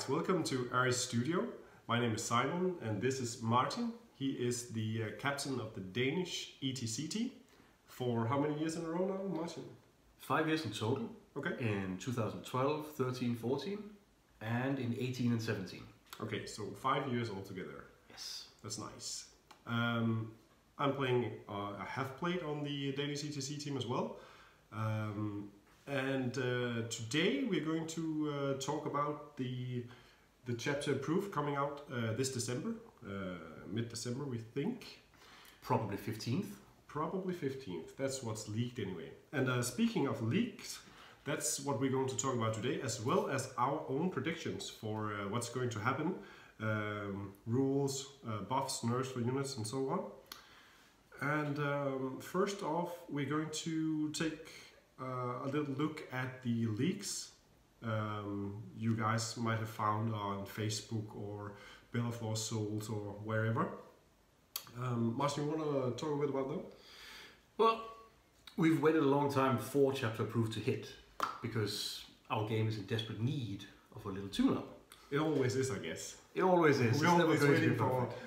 guys, welcome to Aries Studio. My name is Simon and this is Martin. He is the captain of the Danish ETCT for how many years in a row now, Martin? 5 years in total. Okay. In 2012, 13, 14 and in 18 and 17. Okay, so 5 years altogether. Yes. That's nice. I'm playing, I have played on the Danish ETC team as well. Today we're going to talk about the chapter Proof coming out this December, mid-December we think. Probably 15th. Probably 15th, that's what's leaked anyway. And speaking of leaks, that's what we're going to talk about today, as well as our own predictions for what's going to happen, rules, buffs, nerfs for units and so on. And first off, we're going to take a little look at the leaks you guys might have found on Facebook or Bill of Lost Souls or wherever. Martin, you want to talk a bit about them? Well, we've waited a long time for Chapter Proof to hit because our game is in desperate need of a little tune-up. It always is, I guess. It always is. We're always waiting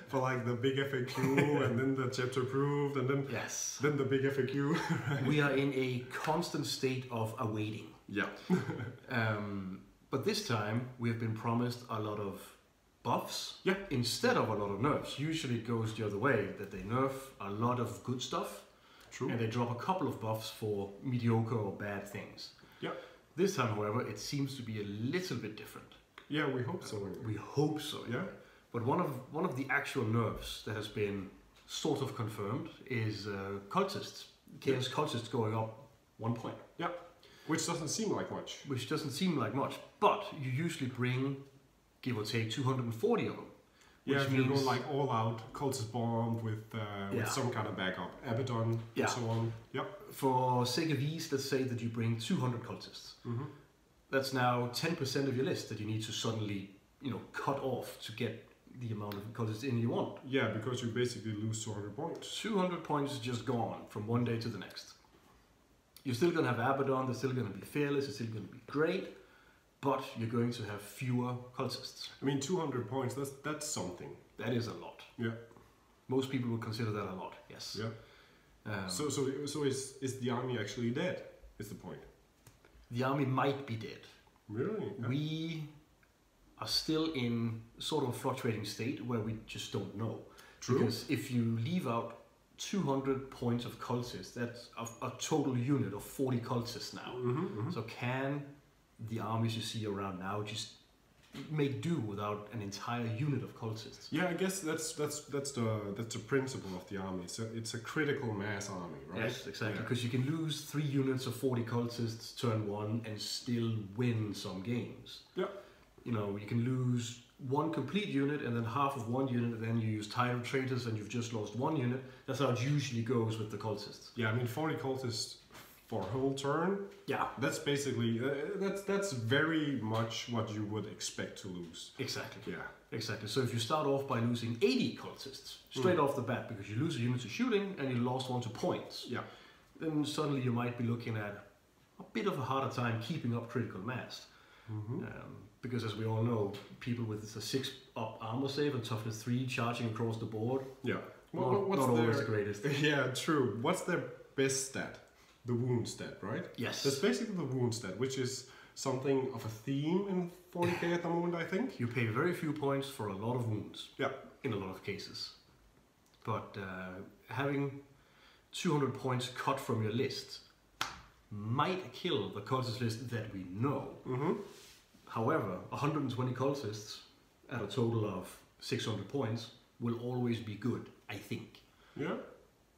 for like the big FAQ and then the chapter approved and then, yes. Then the big FAQ. Right? We are in a constant state of awaiting. Yeah. But this time we have been promised a lot of buffs, yeah, instead of a lot of nerfs. Usually it goes the other way, that they nerf a lot of good stuff. True. And they drop a couple of buffs for mediocre or bad things. Yeah. This time, however, it seems to be a little bit different. Yeah, we hope so. We hope so, yeah. But one of the actual nerfs that has been sort of confirmed is cultists. Chaos cultists going up 1 point. Yeah, which doesn't seem like much. Which doesn't seem like much, but you usually bring, give or take, 240 of them. Yeah, if you go like all out, cultist bomb with some kind of backup, Abaddon, and so on. Yep. For sake of ease, let's say that you bring 200 cultists. Mm-hmm. That's now 10% of your list that you need to suddenly, cut off to get the amount of cultists in you want. Yeah, because you basically lose 200 points. 200 points is just gone from one day to the next. You're still going to have Abaddon, they're still going to be fearless, it's still going to be great, but you're going to have fewer cultists. I mean, 200 points, that's something. That is a lot. Yeah. Most people would consider that a lot, yes. Yeah. So is the army actually dead, is the point? The army might be dead. Really? Yeah. We are still in sort of a fluctuating state where we just don't know. True. Because if you leave out 200 points of cultists, that's a total unit of 40 cultists now. Mm-hmm, mm-hmm. So can the armies you see around now just make do without an entire unit of cultists? Yeah, I guess that's the principle of the army. So it's a critical mass army, right? Yes, exactly. Because you can lose 3 units of 40 cultists turn 1 and still win some games. Yeah. You can lose 1 complete unit and then half of 1 unit, and then you use Tyrant Traitors and you've just lost 1 unit. That's how it usually goes with the cultists. Yeah, I mean 40 cultists for a whole turn. Yeah, that's basically that's very much what you would expect to lose. Exactly. Yeah, exactly. So if you start off by losing 80 cultists straight off the bat because you lose a unit to shooting and you lost 1 to points, yeah, then suddenly you might be looking at a bit of a harder time keeping up critical mass. Mm-hmm. Because as we all know, people with a 6-up armor save and toughness 3 charging across the board, yeah, not always the greatest. Yeah, true. What's their best stat? The wound stat, right? Yes. That's basically the wound stat, which is something of a theme in 40k at the moment, I think. You pay very few points for a lot of wounds. Yeah. In a lot of cases. But having 200 points cut from your list might kill the cultist list that we know. Mm-hmm. However, 120 cultists at a total of 600 points will always be good, I think. Yeah.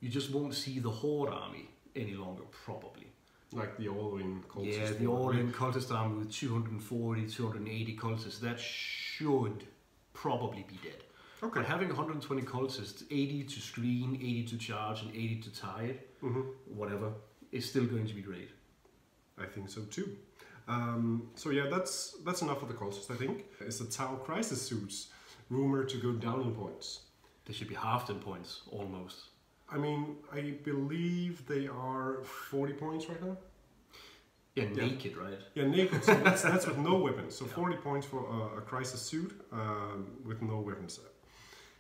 You just won't see the Horde army any longer, probably. Like the all-in cultist. Yeah, the all-in cultist army with 240, 280 cultists, that should probably be dead. Okay. But having 120 cultists, 80 to screen, 80 to charge, and 80 to tide, whatever, is still going to be great. I think so too. So yeah, that's enough of the cultists, I think. It's the Tau Crisis suits rumored to go down in points. They should be halved in points, almost. I mean, I believe they are 40 points right now. Yeah, naked, right? Yeah, naked. So that's with no weapons. So 40 points for a crisis suit with no weapons.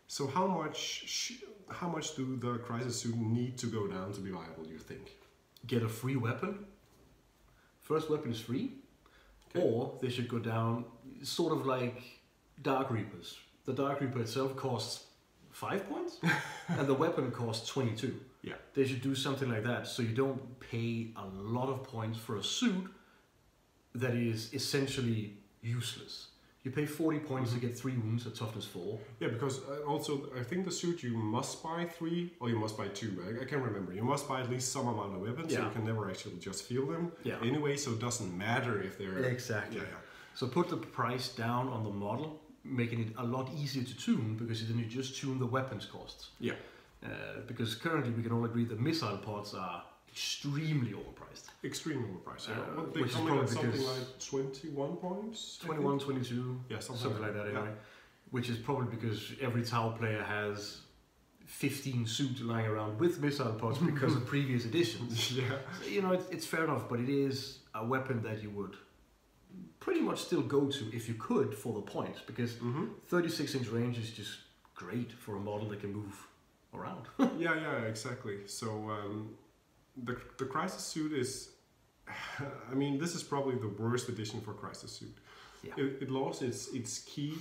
So how much do the crisis suit need to go down to be viable, you think? Get a free weapon. First weapon is free. Okay. Or they should go down sort of like Dark Reapers. The Dark Reaper itself costs 5 points and the weapon costs 22. Yeah. They should do something like that so you don't pay a lot of points for a suit that is essentially useless. You pay 40 points to get 3 wounds at toughness 4. Yeah, because also I think the suit you must buy 3 or you must buy 2. I can't remember. You must buy at least some amount of weapons, so you can never actually just feel them. Yeah. Anyway, so it doesn't matter if they're... Exactly. Yeah. So put the price down on the model, making it a lot easier to tune, because then you just tune the weapons costs. Yeah. Because currently we can all agree that missile pods are extremely overpriced. Extremely overpriced. Which they is come in probably at something because like 21 points? 21, 22, yeah, something like that anyway. Which is probably because every Tau player has 15 suits lying around with missile pods because of previous editions. Yeah. So, you know, it's fair enough, but it is a weapon that you would pretty much still go to if you could for the points, because 36-inch range is just great for a model that can move around. yeah, exactly. So the Crisis suit is, I mean, this is probably the worst edition for Crisis suit. Yeah. It lost its key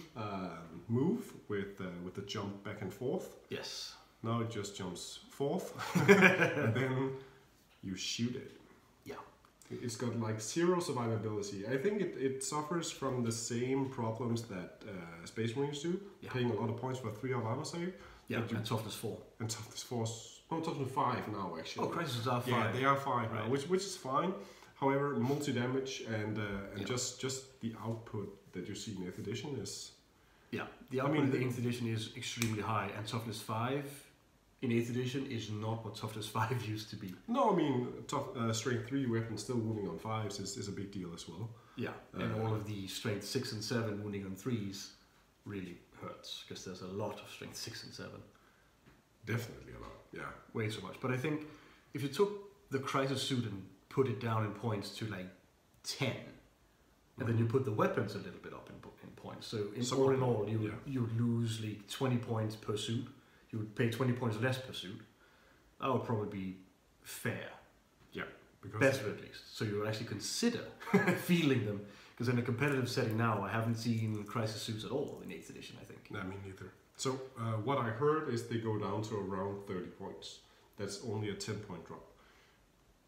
move with the jump back and forth. Yes. Now it just jumps forth, and then you shoot it. Yeah. It's got like 0 survivability. I think it suffers from the same problems that Space Marines do, paying a lot of points for 3 of armor save. Yeah, and toughness 4. And toughness 4, no, toughness 5 now actually. Oh, crises are 5. Yeah, they are 5 right. now, which is fine. However, multi-damage and just the output that you see in 8th edition is... Yeah, the output in the 8th edition is extremely high, and toughness 5 in 8th edition is not what toughness 5 used to be. No, I mean, strength 3 weapons still wounding on 5s is a big deal as well. Yeah, and all of the strength 6 and 7 wounding on 3s really hurts, because there's a lot of strength 6 and 7. Definitely a lot, yeah. Way too much. But I think if you took the Crisis suit and put it down in points to like 10, and then you put the weapons a little bit up in points, so all in all you would lose like 20 points per suit. You would pay 20 points less per suit. That would probably be fair. Yeah. Better at least. So you would actually consider feeling them. Because in a competitive setting now, I haven't seen Crisis suits at all in 8th edition, I think. No, me neither. So what I heard is they go down to around 30 points. That's only a 10-point drop.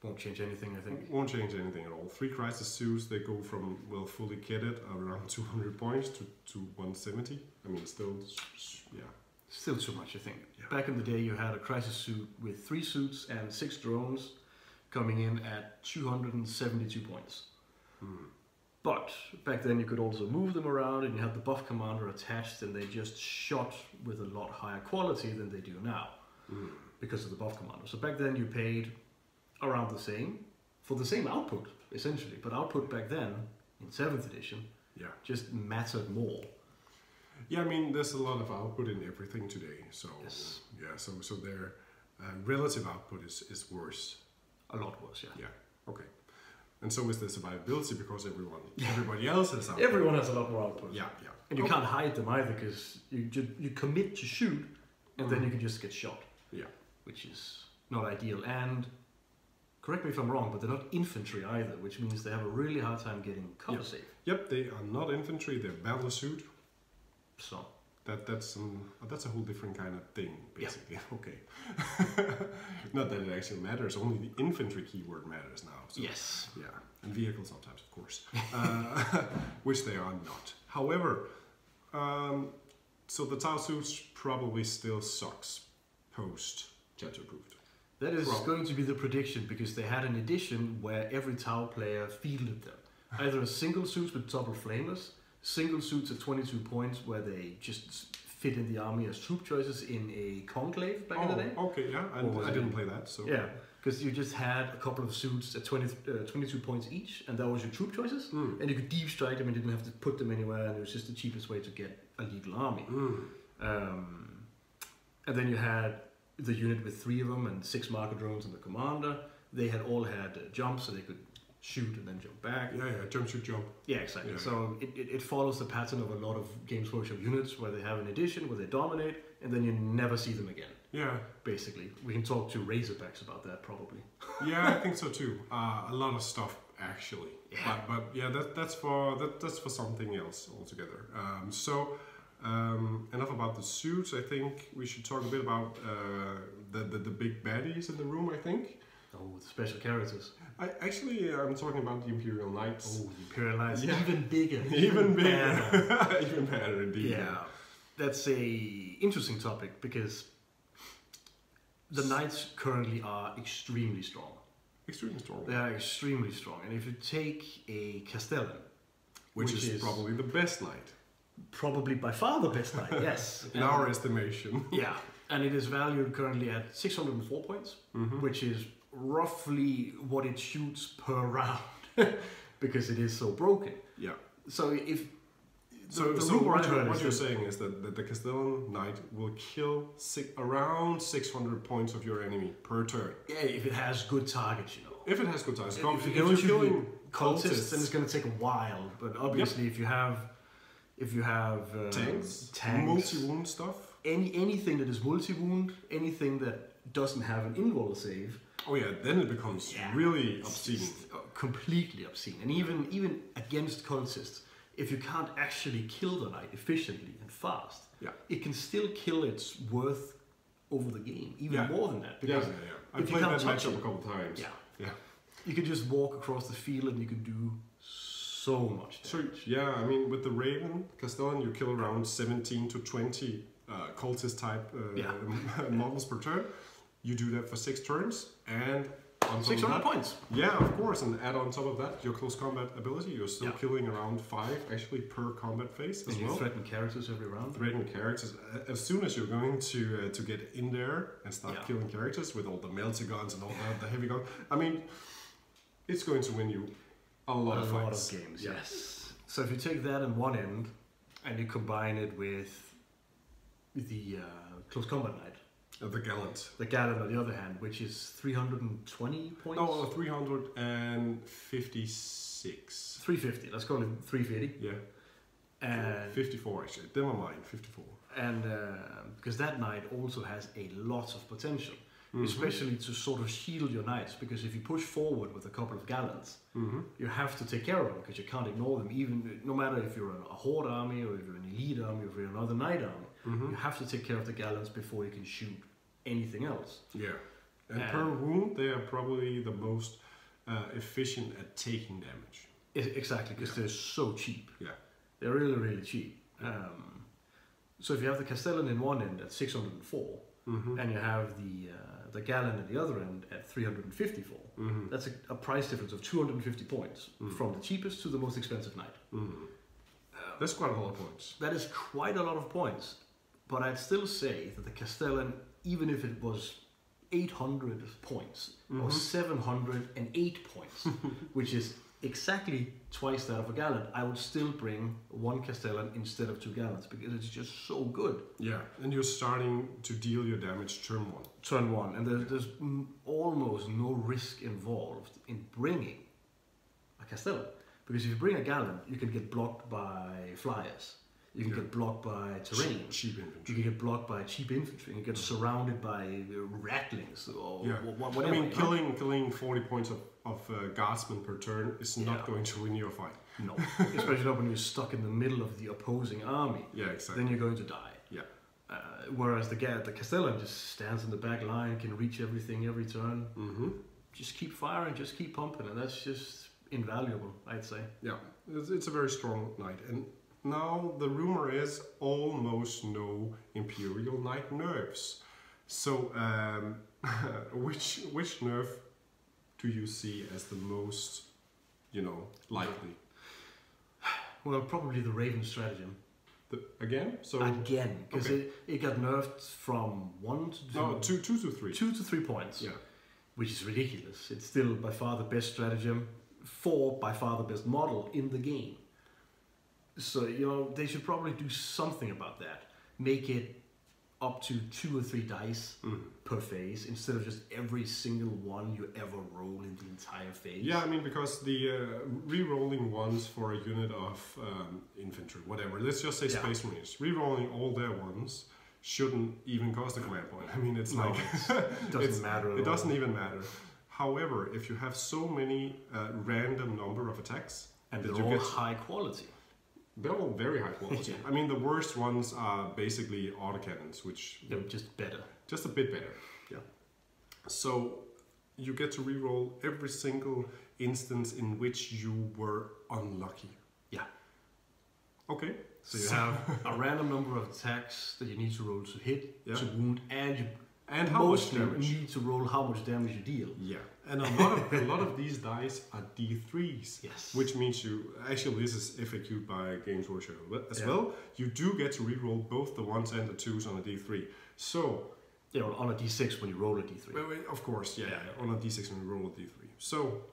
Won't change anything, I think. Won't change anything at all. 3 Crisis suits, they go from, well, fully kitted around 200 points to 170. I mean, still, yeah. Still too much, I think. Yeah. Back in the day, you had a Crisis suit with 3 suits and 6 drones coming in at 272 points. But back then you could also move them around, and you had the buff commander attached, and they just shot with a lot higher quality than they do now because of the buff commander. So back then you paid around the same for the same output, essentially. But output back then, in 7th edition, just mattered more. Yeah, I mean, there's a lot of output in everything today. So yes. Yeah, so their relative output is worse. A lot worse, yeah. Yeah, okay. And so is the survivability, because everybody else has output. Everyone has a lot more output. Yeah. And you can't hide them either, because you commit to shoot, and then you can just get shot. Yeah. Which is not ideal. And correct me if I'm wrong, but they're not infantry either, which means they have a really hard time getting cover safe. Yep, they are not infantry, they're battle suit. So that's a whole different kind of thing, basically. Yeah. Okay. Not that it actually matters, only the infantry keyword matters now. So, yes. Yeah, and vehicles sometimes, of course, which they are not. However, so the Tau suits probably still sucks post chapter approved. That is going to be the prediction, because they had an edition where every Tau player fielded them. Either a single suit with double flamers, single suits at 22 points where they just fit in the army as troop choices in a conclave back in the day. Okay, yeah, I didn't play that. So yeah, because you just had a couple of suits at 22 points each, and that was your troop choices, and you could deep strike them and didn't have to put them anywhere, and it was just the cheapest way to get a legal army. And then you had the unit with 3 of them and 6 marker drones and the commander. They had all had jumps, so they could shoot and then jump back. Yeah, jump, shoot, jump. Yeah, exactly. Yeah. So it follows the pattern of a lot of Games Workshop units where they have an addition, where they dominate, and then you never see them again. Yeah. Basically, we can talk to Razorbacks about that probably. Yeah, I think so too. A lot of stuff actually. Yeah. But yeah, that's for something else altogether. Enough about the suits. I think we should talk a bit about the big baddies in the room. I think. Oh, the special characters. I'm talking about the Imperial Knights. Oh, the Imperial Knights. Yeah. Even bigger. Even bigger. Better. Even better indeed. Yeah. That's a interesting topic because the Knights currently are extremely strong. Extremely strong. They are extremely strong. And if you take a Castellan, which is probably the best knight. Probably by far the best knight, yes. In our estimation. Yeah. And it is valued currently at 604 points, which is roughly what it shoots per round because it is so broken. Yeah. So if what you're saying is that the Castellan Knight will kill around 600 points of your enemy per turn. Yeah, if it has good targets, you know. If it has good targets. If you're killing cultists, then it's going to take a while. But obviously, if you have tanks, multi-wound stuff, anything that is multi-wound, anything that doesn't have an in-roll save. Oh yeah, then it becomes really obscene. Completely obscene. And even against cultists, if you can't actually kill the knight efficiently and fast, it can still kill its worth over the game, even more than that. Because I played that matchup a couple times. Yeah. You could just walk across the field and you could do so much damage. So I mean, with the Raven Castellan, you kill around 17 to 20 cultist type models per turn. You do that for 6 turns, and on 600 points. Yeah, of course, and add on top of that your close combat ability. You're still killing around 5 actually per combat phase as well. You threaten characters every round. Threaten characters as soon as you're going to get in there and start killing characters with all the melty guns and all the heavy guns. I mean, it's going to win you a lot of fights. A lot of games. Yes. So if you take that in one end and you combine it with the close combat knight. The Gallant. The Gallant, on the other hand, which is 320 points? No, 356. 350, let's call it 350. Yeah. And 54 actually, never mind, 54. And because that knight also has a lot of potential, especially to sort of shield your knights, because if you push forward with a couple of Gallants, you have to take care of them, because you can't ignore them, even no matter if you're a Horde army, or if you're an Elite army, or if you're another Knight army. You have to take care of the Gallants before you can shoot anything else. Yeah. And per wound, they are probably the most efficient at taking damage. Exactly, because they're so cheap. Yeah. They're really, really cheap. So if you have the Castellan in one end at 604, and you have the Gallant at the other end at 354, that's a price difference of 250 points from the cheapest to the most expensive knight. That's quite a lot of points. That is quite a lot of points. But I'd still say that the Castellan, even if it was 800 points or 708 points, which is exactly twice that of a Gallant, I would still bring one Castellan instead of 2 Gallants, because it's just so good. Yeah, and you're starting to deal your damage turn 1. Turn 1, and there's almost no risk involved in bringing a Castellan. Because if you bring a Gallant, you can get blocked by flyers. You can get blocked by terrain. Cheap infantry. You can get blocked by cheap infantry. You can get surrounded by rattlings or whatever. I mean, killing 40 points of guardsmen per turn is not going to win your fight. No, especially not when you're stuck in the middle of the opposing army. Yeah, exactly. Then you're going to die. Yeah. Whereas the Castellan just stands in the back line, can reach everything every turn. Just keep firing, just keep pumping, and that's just invaluable, I'd say. Yeah, it's a very strong knight. And now the rumor is almost no Imperial Knight nerfs. So which nerf do you see as the most, likely? Well, probably the Raven stratagem. Again? So again, because it got nerfed from 1 to 2 to 3. 2 to 3 points. Yeah. Which is ridiculous. It's still by far the best stratagem for by far the best model in the game. So, they should probably do something about that. Make it up to 2 or 3 dice per phase instead of just every single one you ever roll in the entire phase. Yeah, I mean, because the re-rolling ones for a unit of infantry, whatever, let's just say Space Marines, re-rolling all their ones shouldn't even cost a command point. I mean, it's like... It doesn't matter at all. It doesn't even matter. However, if you have so many random number of attacks... And they're all high quality. They're all very high quality. I mean, the worst ones are basically autocannons, which... They're just better. Just a bit better. Yeah. So you get to reroll every single instance in which you were unlucky. Yeah. Okay. So you have a random number of attacks that you need to roll to hit, to wound, and how much damage. You need to roll how much damage you deal. Yeah. And a lot of these dice are D3s. Yes. Which means you... Actually, this is FAQ'd by Games Workshop as well. You do get to reroll both the 1s and the 2s on a D3. So... Yeah, on a D6 when you roll a D3. Well, of course, yeah. On a D6 when you roll a D3. So,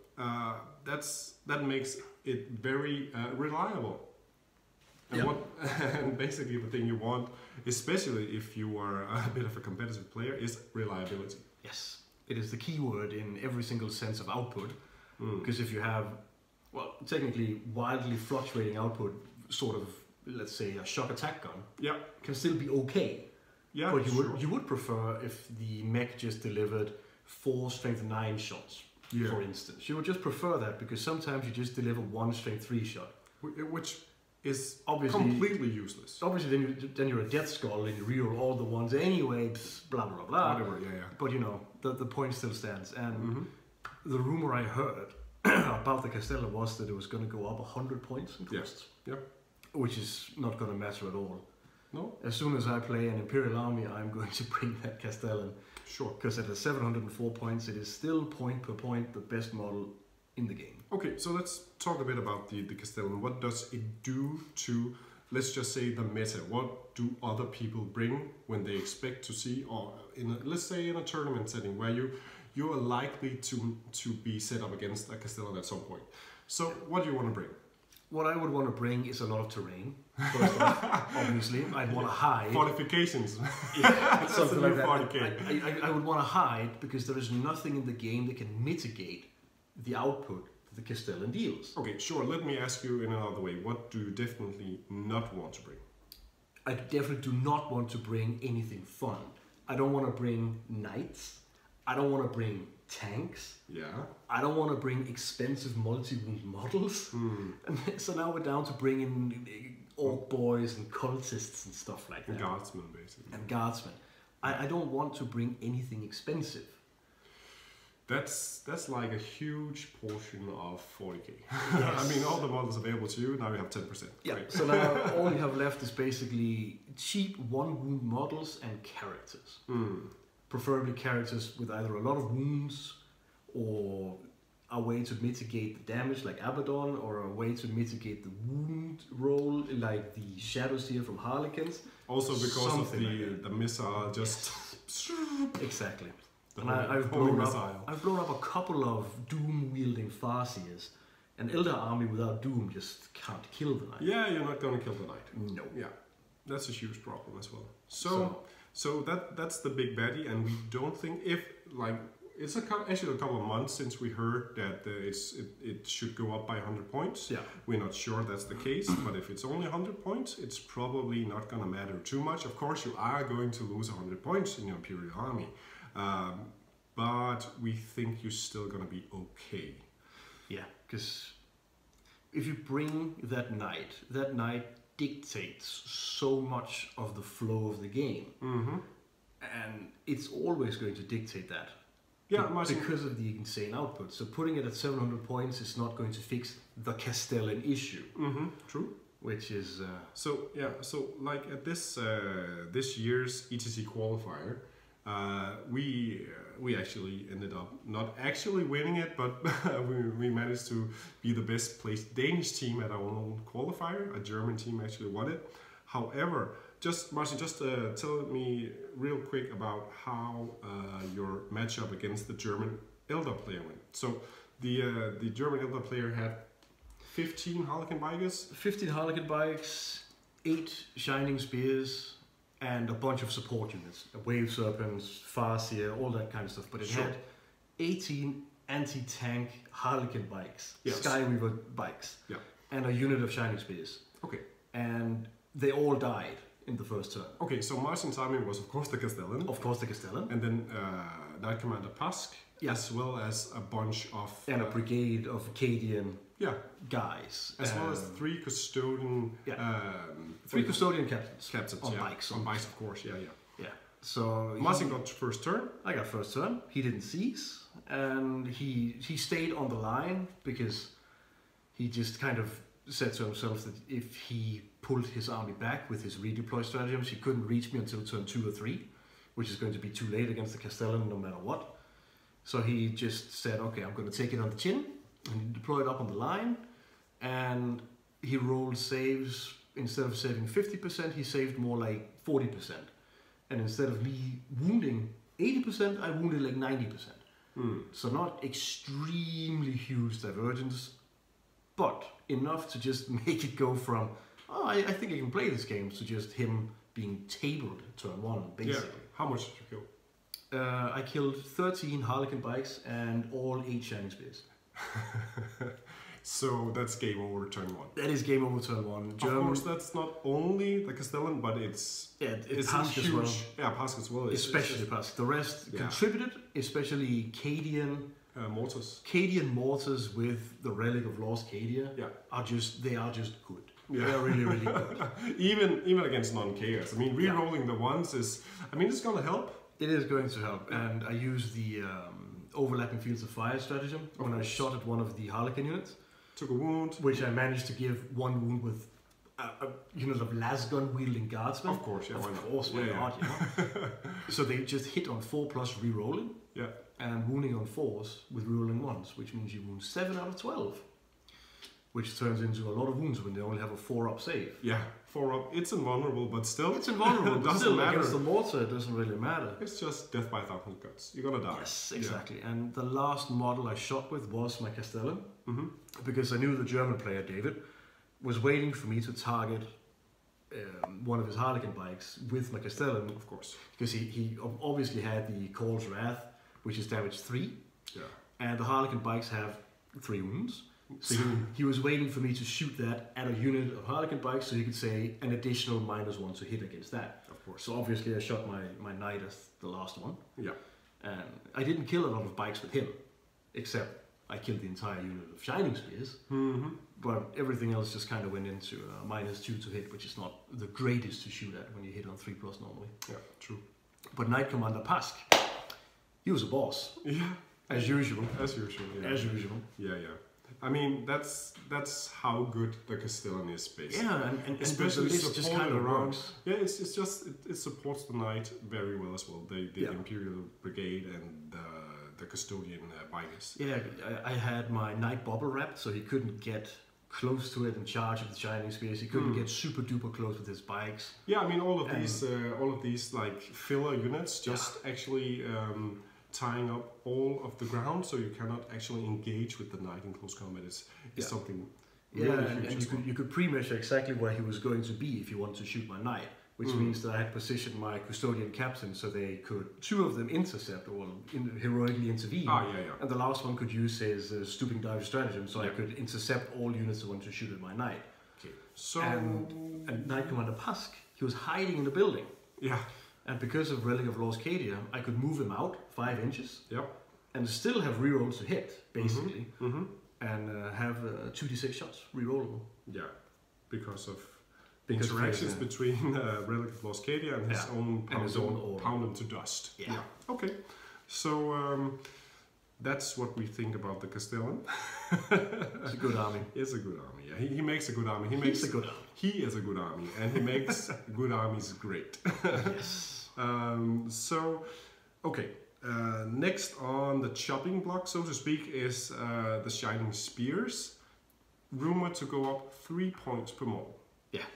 that makes it very reliable. And, and basically the thing you want, especially if you are a bit of a competitive player, is reliability. Yes. It is the key word in every single sense of output, because if you have, well, technically wildly fluctuating output, sort of, let's say a shock attack gun, can still be okay. Yeah, but you would prefer if the mech just delivered 4 strength 9 shots, for instance. You would just prefer that because sometimes you just deliver 1 strength 3 shot, which is obviously completely useless. Obviously, then you're a Death Skull and you reroll all the ones anyway. Blah blah blah. Whatever. Yeah. But you know, the point still stands. And the rumor I heard about the Castella was that it was going to go up 100 points in cost. Yeah. Which is not going to matter at all. No. As soon as I play an Imperial army, I'm going to bring that Castellan. Sure. Because at the 704 points, it is still point per point the best model in the game. Okay, so let's talk a bit about the Castellan. What does it do to, let's just say, the meta? What do other people bring when they expect to see, or let's say in a tournament setting where you are likely to be set up against a Castellan at some point? So what do you want to bring? What I would want to bring is a lot of terrain. First off, obviously, I'd want to hide. Fortifications. Yeah, something like that. I would want to hide because there is nothing in the game that can mitigate the output that the Castellan deals. Okay, sure. Let me ask you in another way. What do you definitely not want to bring? I definitely do not want to bring anything fun. I don't want to bring knights. I don't want to bring tanks. Yeah. I don't want to bring expensive multi-wound models. And so now we're down to bringing orc boys and cultists and stuff like that. And guardsmen, basically. And guardsmen. I don't want to bring anything expensive. That's like a huge portion of 40k. Yes. I mean, all the models available to you, now you have 10%. Yeah, Great. so now all you have left is basically cheap one-wound models and characters. Preferably characters with either a lot of wounds or a way to mitigate the damage like Abaddon, or a way to mitigate the wound roll like the Shadowseer from Harlequins. Also because of the missile just... Yes. Exactly. And I've blown up a couple of Doom-wielding Farseers. An Elder army without Doom just can't kill the Knight. Yeah, you're not going to kill the Knight. No. Yeah, that's a huge problem as well. So that's the big baddie, and we don't think it's actually a couple of months since we heard that it should go up by 100 points. Yeah. We're not sure that's the case, but if it's only 100 points, it's probably not going to matter too much. Of course, you are going to lose 100 points in your Imperial army, but we think you're still going to be okay. Yeah, because if you bring that knight dictates so much of the flow of the game, and it's always going to dictate that. Yeah, because of the insane output. So putting it at 700 points is not going to fix the Castellan issue. True. Which is so like at this year's ETC qualifier, we actually ended up not actually winning it, but we managed to be the best placed Danish team at our own qualifier. A German team actually won it. However, Martin, tell me real quick about how your matchup against the German Elder player went. So the German Elder player had 15 Harlequin bikes. 15 Harlequin bikes, 8 Shining Spears, and a bunch of support units, wave serpents, farseer, all that kind of stuff. But it had 18 anti-tank Harlequin bikes, Skyweaver bikes, and a unit of Shining Spears. Okay. And they all died in the first turn. Okay, so Martin's army was of course the Castellan. Of course the Castellan. And then Knight Commander Pask, as well as a bunch of... And a brigade of Acadian guys. As well as 3 custodian... 3 custodian captains on bikes. On bikes, of course, yeah. So Martin got first turn. I got first turn. He didn't seize. And he stayed on the line because he just kind of said to himself that if he pulled his army back with his redeploy stratagems, he couldn't reach me until turn 2 or 3, which is going to be too late against the Castellan no matter what. So he just said, okay, I'm going to take it on the chin, and he deployed up on the line, and he rolled saves. Instead of saving 50%, he saved more like 40%. And instead of me wounding 80%, I wounded like 90%. So not extremely huge divergence, but enough to just make it go from, oh, I think I can play this game, to just him being tabled turn 1, basically. Yeah. How much did you kill? I killed 13 Harlequin bikes and all 8 Shining Spears. So that's game over turn 1. That is game over turn 1. Of course, that's not only the Castellan, but it's Pask huge. as well. Yeah, Pask as well. Especially Pask. The rest contributed, especially Cadian mortars. Cadian mortars with the Relic of Lost Cadia are just good. Yeah. They are really, really good. even against non-chaos. I mean, re-rolling the ones is, it's gonna help. It is going to help, and I use the overlapping fields of fire stratagem when I shot at one of the Harlequin units. Took a wound. Which I managed to give 1 wound with a unit of lasgun wielding guardsmen. Of course, why not? You know? So they just hit on 4 plus re-rolling. Yeah. And wounding on 4s with re-rolling 1s, which means you wound 7 out of 12. Which turns into a lot of wounds when they only have a 4-up save. Yeah, 4-up. It's invulnerable, but still. It's invulnerable, it but doesn't still matter. Against the mortar, it doesn't really matter. It's just death by 1,000 cuts. You're gonna die. Yes, exactly. Yeah. And the last model I shot with was my Castellan. Because I knew the German player, David, was waiting for me to target one of his Harlequin bikes with my Castellan. Of course. Because he obviously had the Call's Wrath, which is damage 3. Yeah. And the Harlequin bikes have 3 wounds. So he was waiting for me to shoot that at a unit of Harlequin bikes, so he could say an additional -1 to hit against that. Of course. So obviously I shot my knight as the last one. Yeah. And I didn't kill a lot of bikes with him, except I killed the entire unit of Shining Spears. But everything else just kind of went into -2 to hit, which is not the greatest to shoot at when you hit on 3+ normally. Yeah, true. But Knight Commander Pask, he was a boss. Yeah. As usual. As usual, yeah. As usual. Yeah. That's how good the Castellan is, basically. Yeah, and especially the list just kind of around. Yeah, it's just it supports the knight very well as well. The Imperial Brigade and the custodian bikers. Yeah, I had my knight bubble wrapped, so he couldn't get close to it and charge with the Shining Spears. He couldn't get super duper close with his bikes. Yeah, all of these like filler units just actually. Tying up all of the ground so you cannot actually engage with the knight in close combat is something really huge. And you could pre-measure exactly where he was going to be if you wanted to shoot my knight, which means that I had positioned my custodian captain so they could, 2 of them intercept or heroically intervene. And the last one could use his stooping dive stratagem, so I could intercept all units that wanted to shoot at my knight. Okay. So and Knight Commander Pask, he was hiding in the building. Yeah. And because of Relic of Lost Cadia, I could move him out 5 inches. Yep. And still have rerolls to hit, basically. And have 2d6 shots rerollable. Yeah. Because of interactions between Relic of Lost Cadia and his own pound him to dust. Yeah. Okay. So that's what we think about the Castellan. It's a good army. It's a good army. Yeah. He makes a good army. He is a good army, and he makes good armies great. Yes. So, okay. Next on the chopping block, so to speak, is the Shining Spears, rumored to go up 3 points per model. Yeah.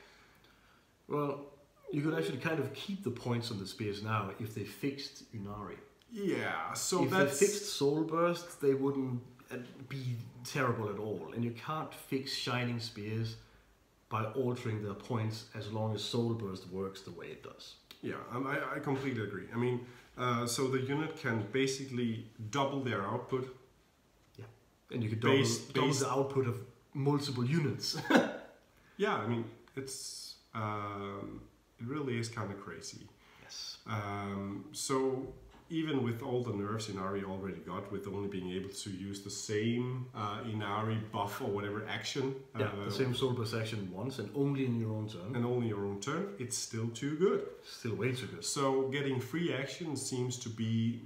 Well, you could actually kind of keep the points on the spears now if they fixed Unari. Yeah. So if they fixed Soul Burst, they wouldn't be terrible at all, and you can't fix Shining Spears by altering their points as long as Soul Burst works the way it does. Yeah, I completely agree. I mean, so the unit can basically double their output. Yeah, and you could double the output of multiple units. Yeah, I mean, it's it really is kind of crazy. Yes. So even with all the nerfs Inari already got, with only being able to use the same Inari buff or whatever action, the same soul burst action once and only in your own turn. And only your own turn, it's still too good. Still way too good. So getting free action seems to be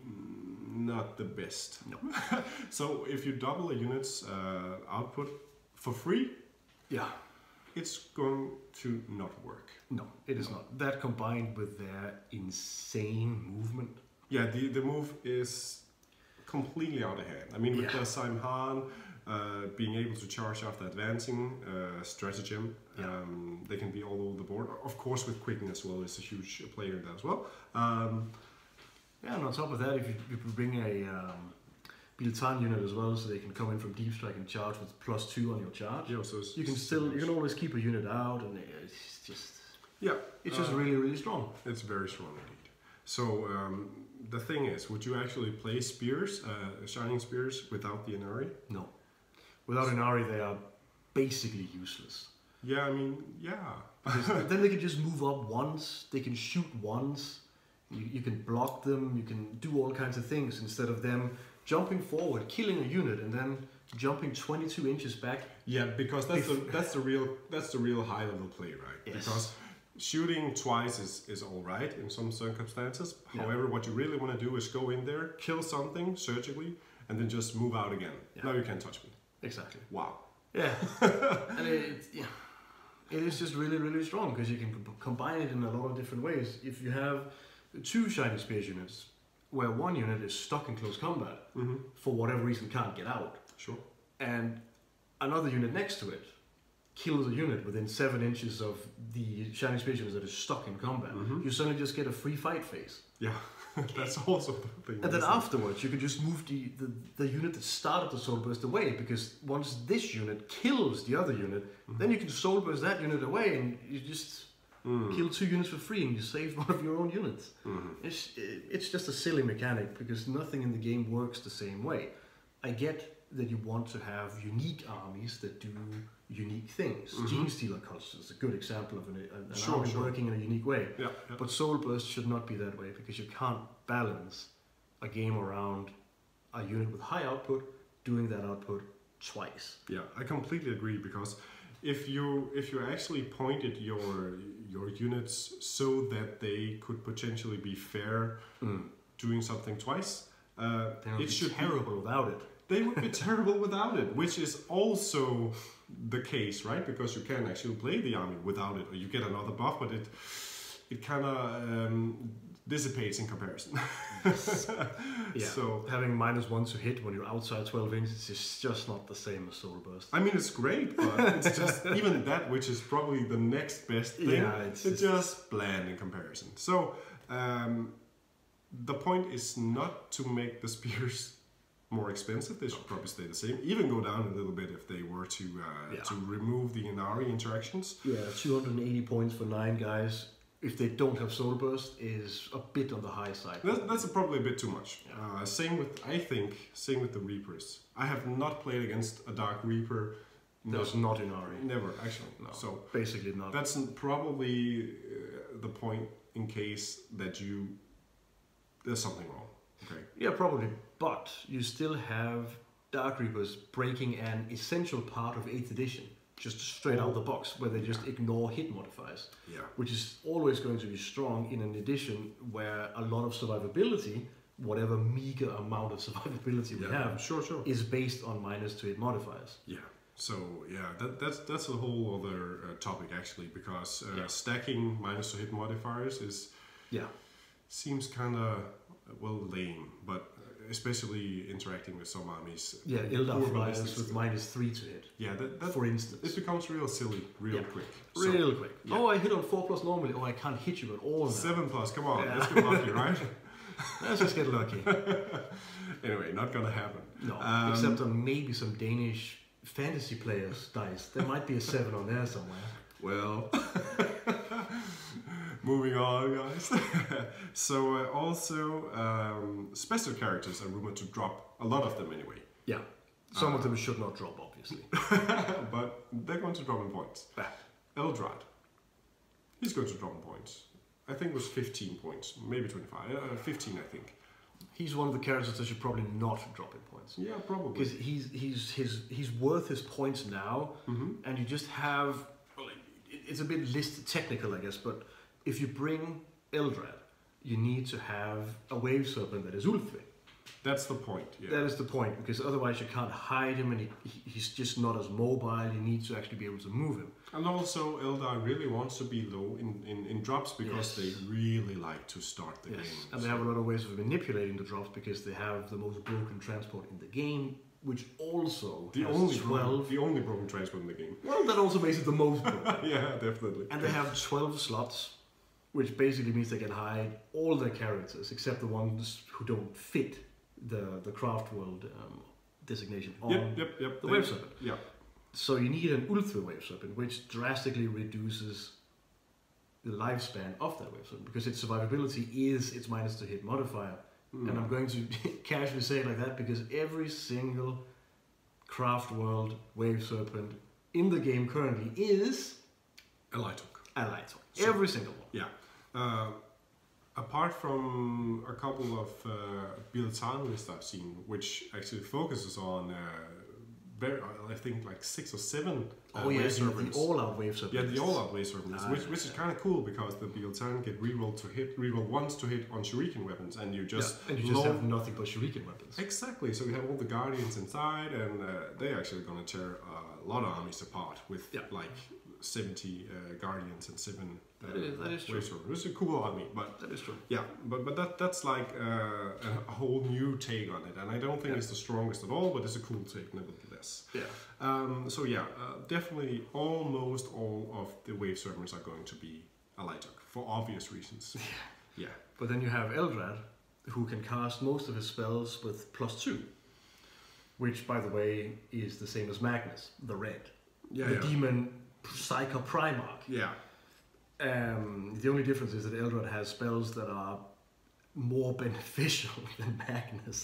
not the best. No. So if you double a unit's output for free, yeah, it's going to not work. No, it is not. That combined with their insane movement. Yeah, the move is completely out of hand. I mean, with the Saim Han being able to charge after advancing stratagem, they can be all over the board. Of course, with quickness as well, is a huge player in that as well. Yeah, and on top of that, if you bring a Biltan unit as well, so they can come in from deep strike and charge with +2 on your charge. Yeah, so you can always keep a unit out, and it's just just really strong. It's very strong indeed. So the thing is, would you actually play spears, shining spears, without the Inari? No, without Inari they are basically useless. Yeah, I mean, yeah. Then they can just move up once, they can shoot once, you can block them, you can do all kinds of things instead of them jumping forward, killing a unit, and then jumping 22 inches back. Yeah, because that's the real high level play, right? Yes. Because shooting twice is all right in some circumstances. Yeah. However, what you really want to do is go in there, kill something surgically, and then just move out again. Yeah. Now you can't touch me. Exactly. Wow. Yeah. And it is just really strong because you can combine it in a lot of different ways. If you have 2 Shining Spears units, where one unit is stuck in close combat, for whatever reason can't get out. Sure. And another unit next to it kills a unit within 7 inches of the Shining Spears unit that is stuck in combat. You suddenly just get a free fight phase. Yeah, that's also the thing. And then afterwards, you can just move the unit that started the Soul Burst away, because once this unit kills the other unit, then you can Soul Burst that unit away, and you just kill 2 units for free, and you save one of your own units. It's just a silly mechanic, because nothing in the game works the same way. I get that you want to have unique armies that do unique things. Gene Stealer Cults is a good example of an army working in a unique way. Yeah. But Soul Burst should not be that way, because you can't balance a game around a unit with high output doing that output twice. Yeah, I completely agree, because if you actually pointed your units so that they could potentially be fair doing something twice, it should be terrible without it. They would be terrible without it, which is also the case, right? Because you can actually play the army without it, or you get another buff, but it kind of dissipates in comparison. Yeah. So having -1 to hit when you're outside 12 inches is just not the same as Soul Burst. I mean, it's great, but it's just even that, which is probably the next best thing. Yeah, it's just bland in comparison. So the point is not to make the spears more expensive. They should probably stay the same, even go down a little bit if they were to remove the Inari interactions. Yeah, 280 points for 9 guys, if they don't have Soul Burst, is a bit on the high side. That's probably a bit too much. Yeah. Same with the Reapers. I have not played against a Dark Reaper. That's not Inari. Never, actually. No, so basically not. That's probably the point in case that there's something wrong. Okay. Yeah, probably. But you still have Dark Reapers breaking an essential part of 8th edition, just straight out of the box, where they just ignore hit modifiers. Yeah. Which is always going to be strong in an edition where a lot of survivability, whatever meager amount of survivability we have, is based on -to hit modifiers. Yeah. So that's a whole other topic actually, because stacking -to hit modifiers seems kind of lame, but especially interacting with some armies. Yeah, Eldar flyers with -3 to hit. Yeah, that for instance, it becomes real silly, real quick. Real quick. Yeah. Oh, I hit on 4+ normally. Oh, I can't hit you at all now. 7+. Come on, let's get lucky, right? Let's just get lucky. Anyway, not gonna happen. No, except on maybe some Danish fantasy players' dice. There might be a 7 on there somewhere. Well, Moving on, guys. So special characters are rumored to drop. A lot of them anyway. Yeah. Some of them should not drop, obviously. But they're going to drop in points. Eldrad. He's going to drop in points. I think it was 15 points, maybe 25. 15, I think. He's one of the characters that should probably not drop in points. Yeah, probably. Because he's worth his points now, and you just have... Well, it's a bit list technical, I guess, but if you bring Eldrad, you need to have a Wave Serpent that is Ulthwé. That's the point, yeah. That is the point, because otherwise you can't hide him, and he's just not as mobile. You need to actually be able to move him. And also, Eldar really wants to be low in drops because they really like to start the game. And they have a lot of ways of manipulating the drops because they have the most broken transport in the game, which also the has only 12. The only broken transport in the game. Well, that also makes it the most broken. Yeah, definitely. And they have 12 slots, which basically means they can hide all their characters except the ones who don't fit the craft world designation on the Wave Serpent. Yeah. So you need an Ulthwé Wave Serpent, which drastically reduces the lifespan of that Wave Serpent because its survivability is its -2 hit modifier. And I'm going to casually say it like that because every single craft world Wave Serpent in the game currently is a Lightok. Every single one. Yeah. Apart from a couple of build-time lists I've seen, which actually focuses on I think like 6 or 7 Wave Serpents. The all-out Wave Serpents. Yeah, the all-out Wave Serpents, which is kind of cool because the build-time get reroll once to hit on Shuriken weapons, and you just have nothing but Shuriken weapons. Exactly. So you have all the Guardians inside, and they're actually going to tear a lot of armies apart with like 70 Guardians and 7 that is true. It's a cool army, but that is true. Yeah, but that's like a whole new take on it, and I don't think it's the strongest at all, but it's a cool take nevertheless. Yeah. So definitely almost all of the Wave Serpents are going to be a Lightok for obvious reasons. Yeah. But then you have Eldrad, who can cast most of his spells with +2, which, by the way, is the same as Magnus, the red. The demon Psycho Primarch. Yeah. The only difference is that Eldrad has spells that are more beneficial than Magnus.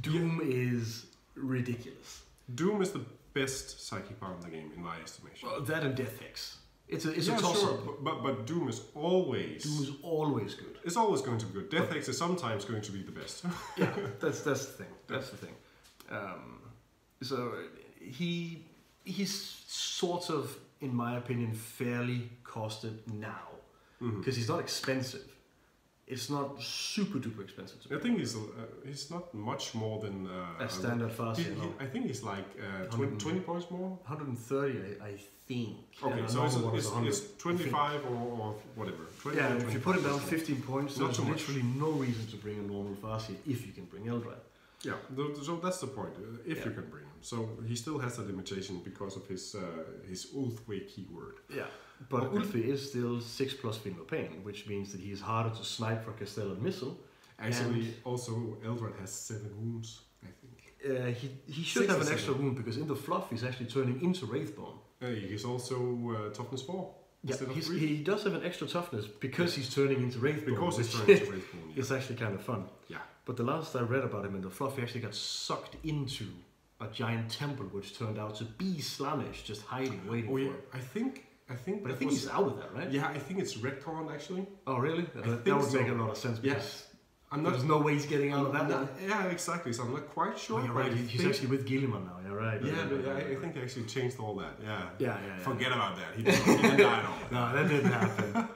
Doom is ridiculous. Doom is the best psychic power in the game, in my estimation. That and Death Hex. It's a toss-up. Sure, but Doom is always good. It's always going to be good. Death Hex is sometimes going to be the best. Yeah, that's the thing. That's the thing. So he's sort of, in my opinion, fairly costed now because he's not expensive. It's not super duper expensive to I think he's not much more than a standard Farseer. I think he's like 20 points more. 130, I think. Okay, so it's 25 or whatever. 20 yeah, or if you put it down 15 points, there's too literally no reason to bring a normal Farseer if you can bring Eldrad. Yeah, so that's the point. If you can bring him, so he still has a limitation because of his Ulthwé keyword. Yeah, but Ulthwé is still 6+ Feel No Pain, which means that he is harder to snipe for Castell and Missile. Actually, also Eldrad has 7 wounds, I think. He should have an extra wound because in the fluff he's actually turning into Wraithbone. He's also toughness 4. Yeah, he does have an extra toughness because he's turning into Wraithbone. Because he's turning into Wraithbone. It's actually kind of fun. Yeah. But the last I read about him in the fluff, he actually got sucked into a giant temple, which turned out to be Slaanesh, just hiding, waiting for him. I think. But I think he's out of that, right? Yeah, I think it's retcon actually. Oh, really? That would make a lot of sense. Yes. There's no way he's getting out of that now. Yeah, exactly. So I'm not quite sure. Oh, you're right. He's actually with Gilliman now. You're right. I think they actually changed all that. Yeah. Forget about that. He didn't die at all. No, that didn't happen.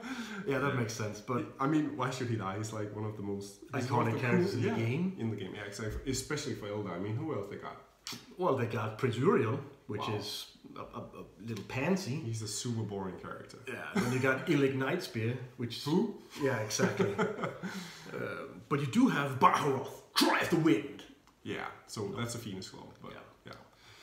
Yeah, that makes sense. But I mean, why should he die? He's like one of the most iconic characters in the game. In the game, yeah, exactly. Especially for Eldar. I mean, who else they got? Well, they got Prince Uriel, which is a little pansy. He's a super boring character. Yeah. Then you got Illig Nightspear, which who? Yeah, exactly. But you do have Baharoth, Cry of the Wind. Yeah, so that's a Phoenix Claw. But yeah.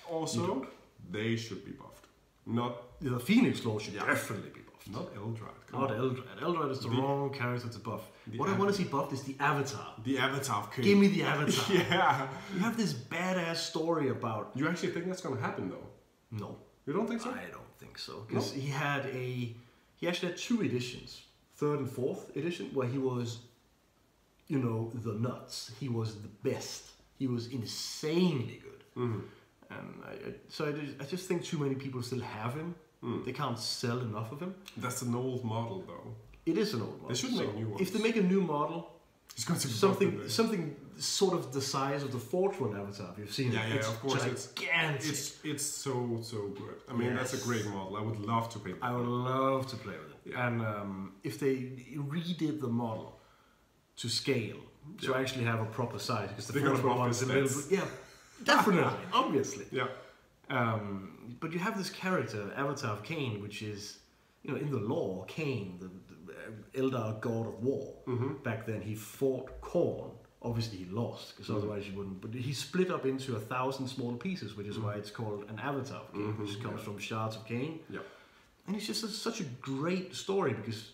Also, they should be buffed. Not the Phoenix Claw should definitely be buffed. Not Eldrad. Not Eldrad. Eldrad is the wrong character to buff. What I want to see buffed is the Avatar. The Avatar of King. Give me the Avatar. Yeah. You have this badass story about... You actually think that's going to happen though? No. You don't think so? I don't think so. Because he actually had 2 editions 3rd and 4th edition, where he was, you know, the nuts. He was the best. He was insanely good. Mm-hmm. And I just think too many people still have him. They can't sell enough of him. That's an old model, though. It is an old model. They should make new ones. If they make a new model, it's going to be something sort of the size of the Fortran avatar. You've seen it. Yeah, of course. Gigantic. It's so good. I mean, that's a great model. I would love to play with it. I would love to play with it. Yeah. And if they redid the model to scale, to actually have a proper size, because the Fortran one is a little bit... Yeah, definitely, obviously. Yeah. But you have this character, Avatar of Cain, which is, you know, in the lore, Cain, the Eldar god of war. Back then, he fought Khorne. Obviously, he lost, because otherwise you wouldn't. But he split up into 1,000 small pieces, which is why it's called an Avatar of Cain, which comes from shards of Cain. Yeah. And it's just such a great story, because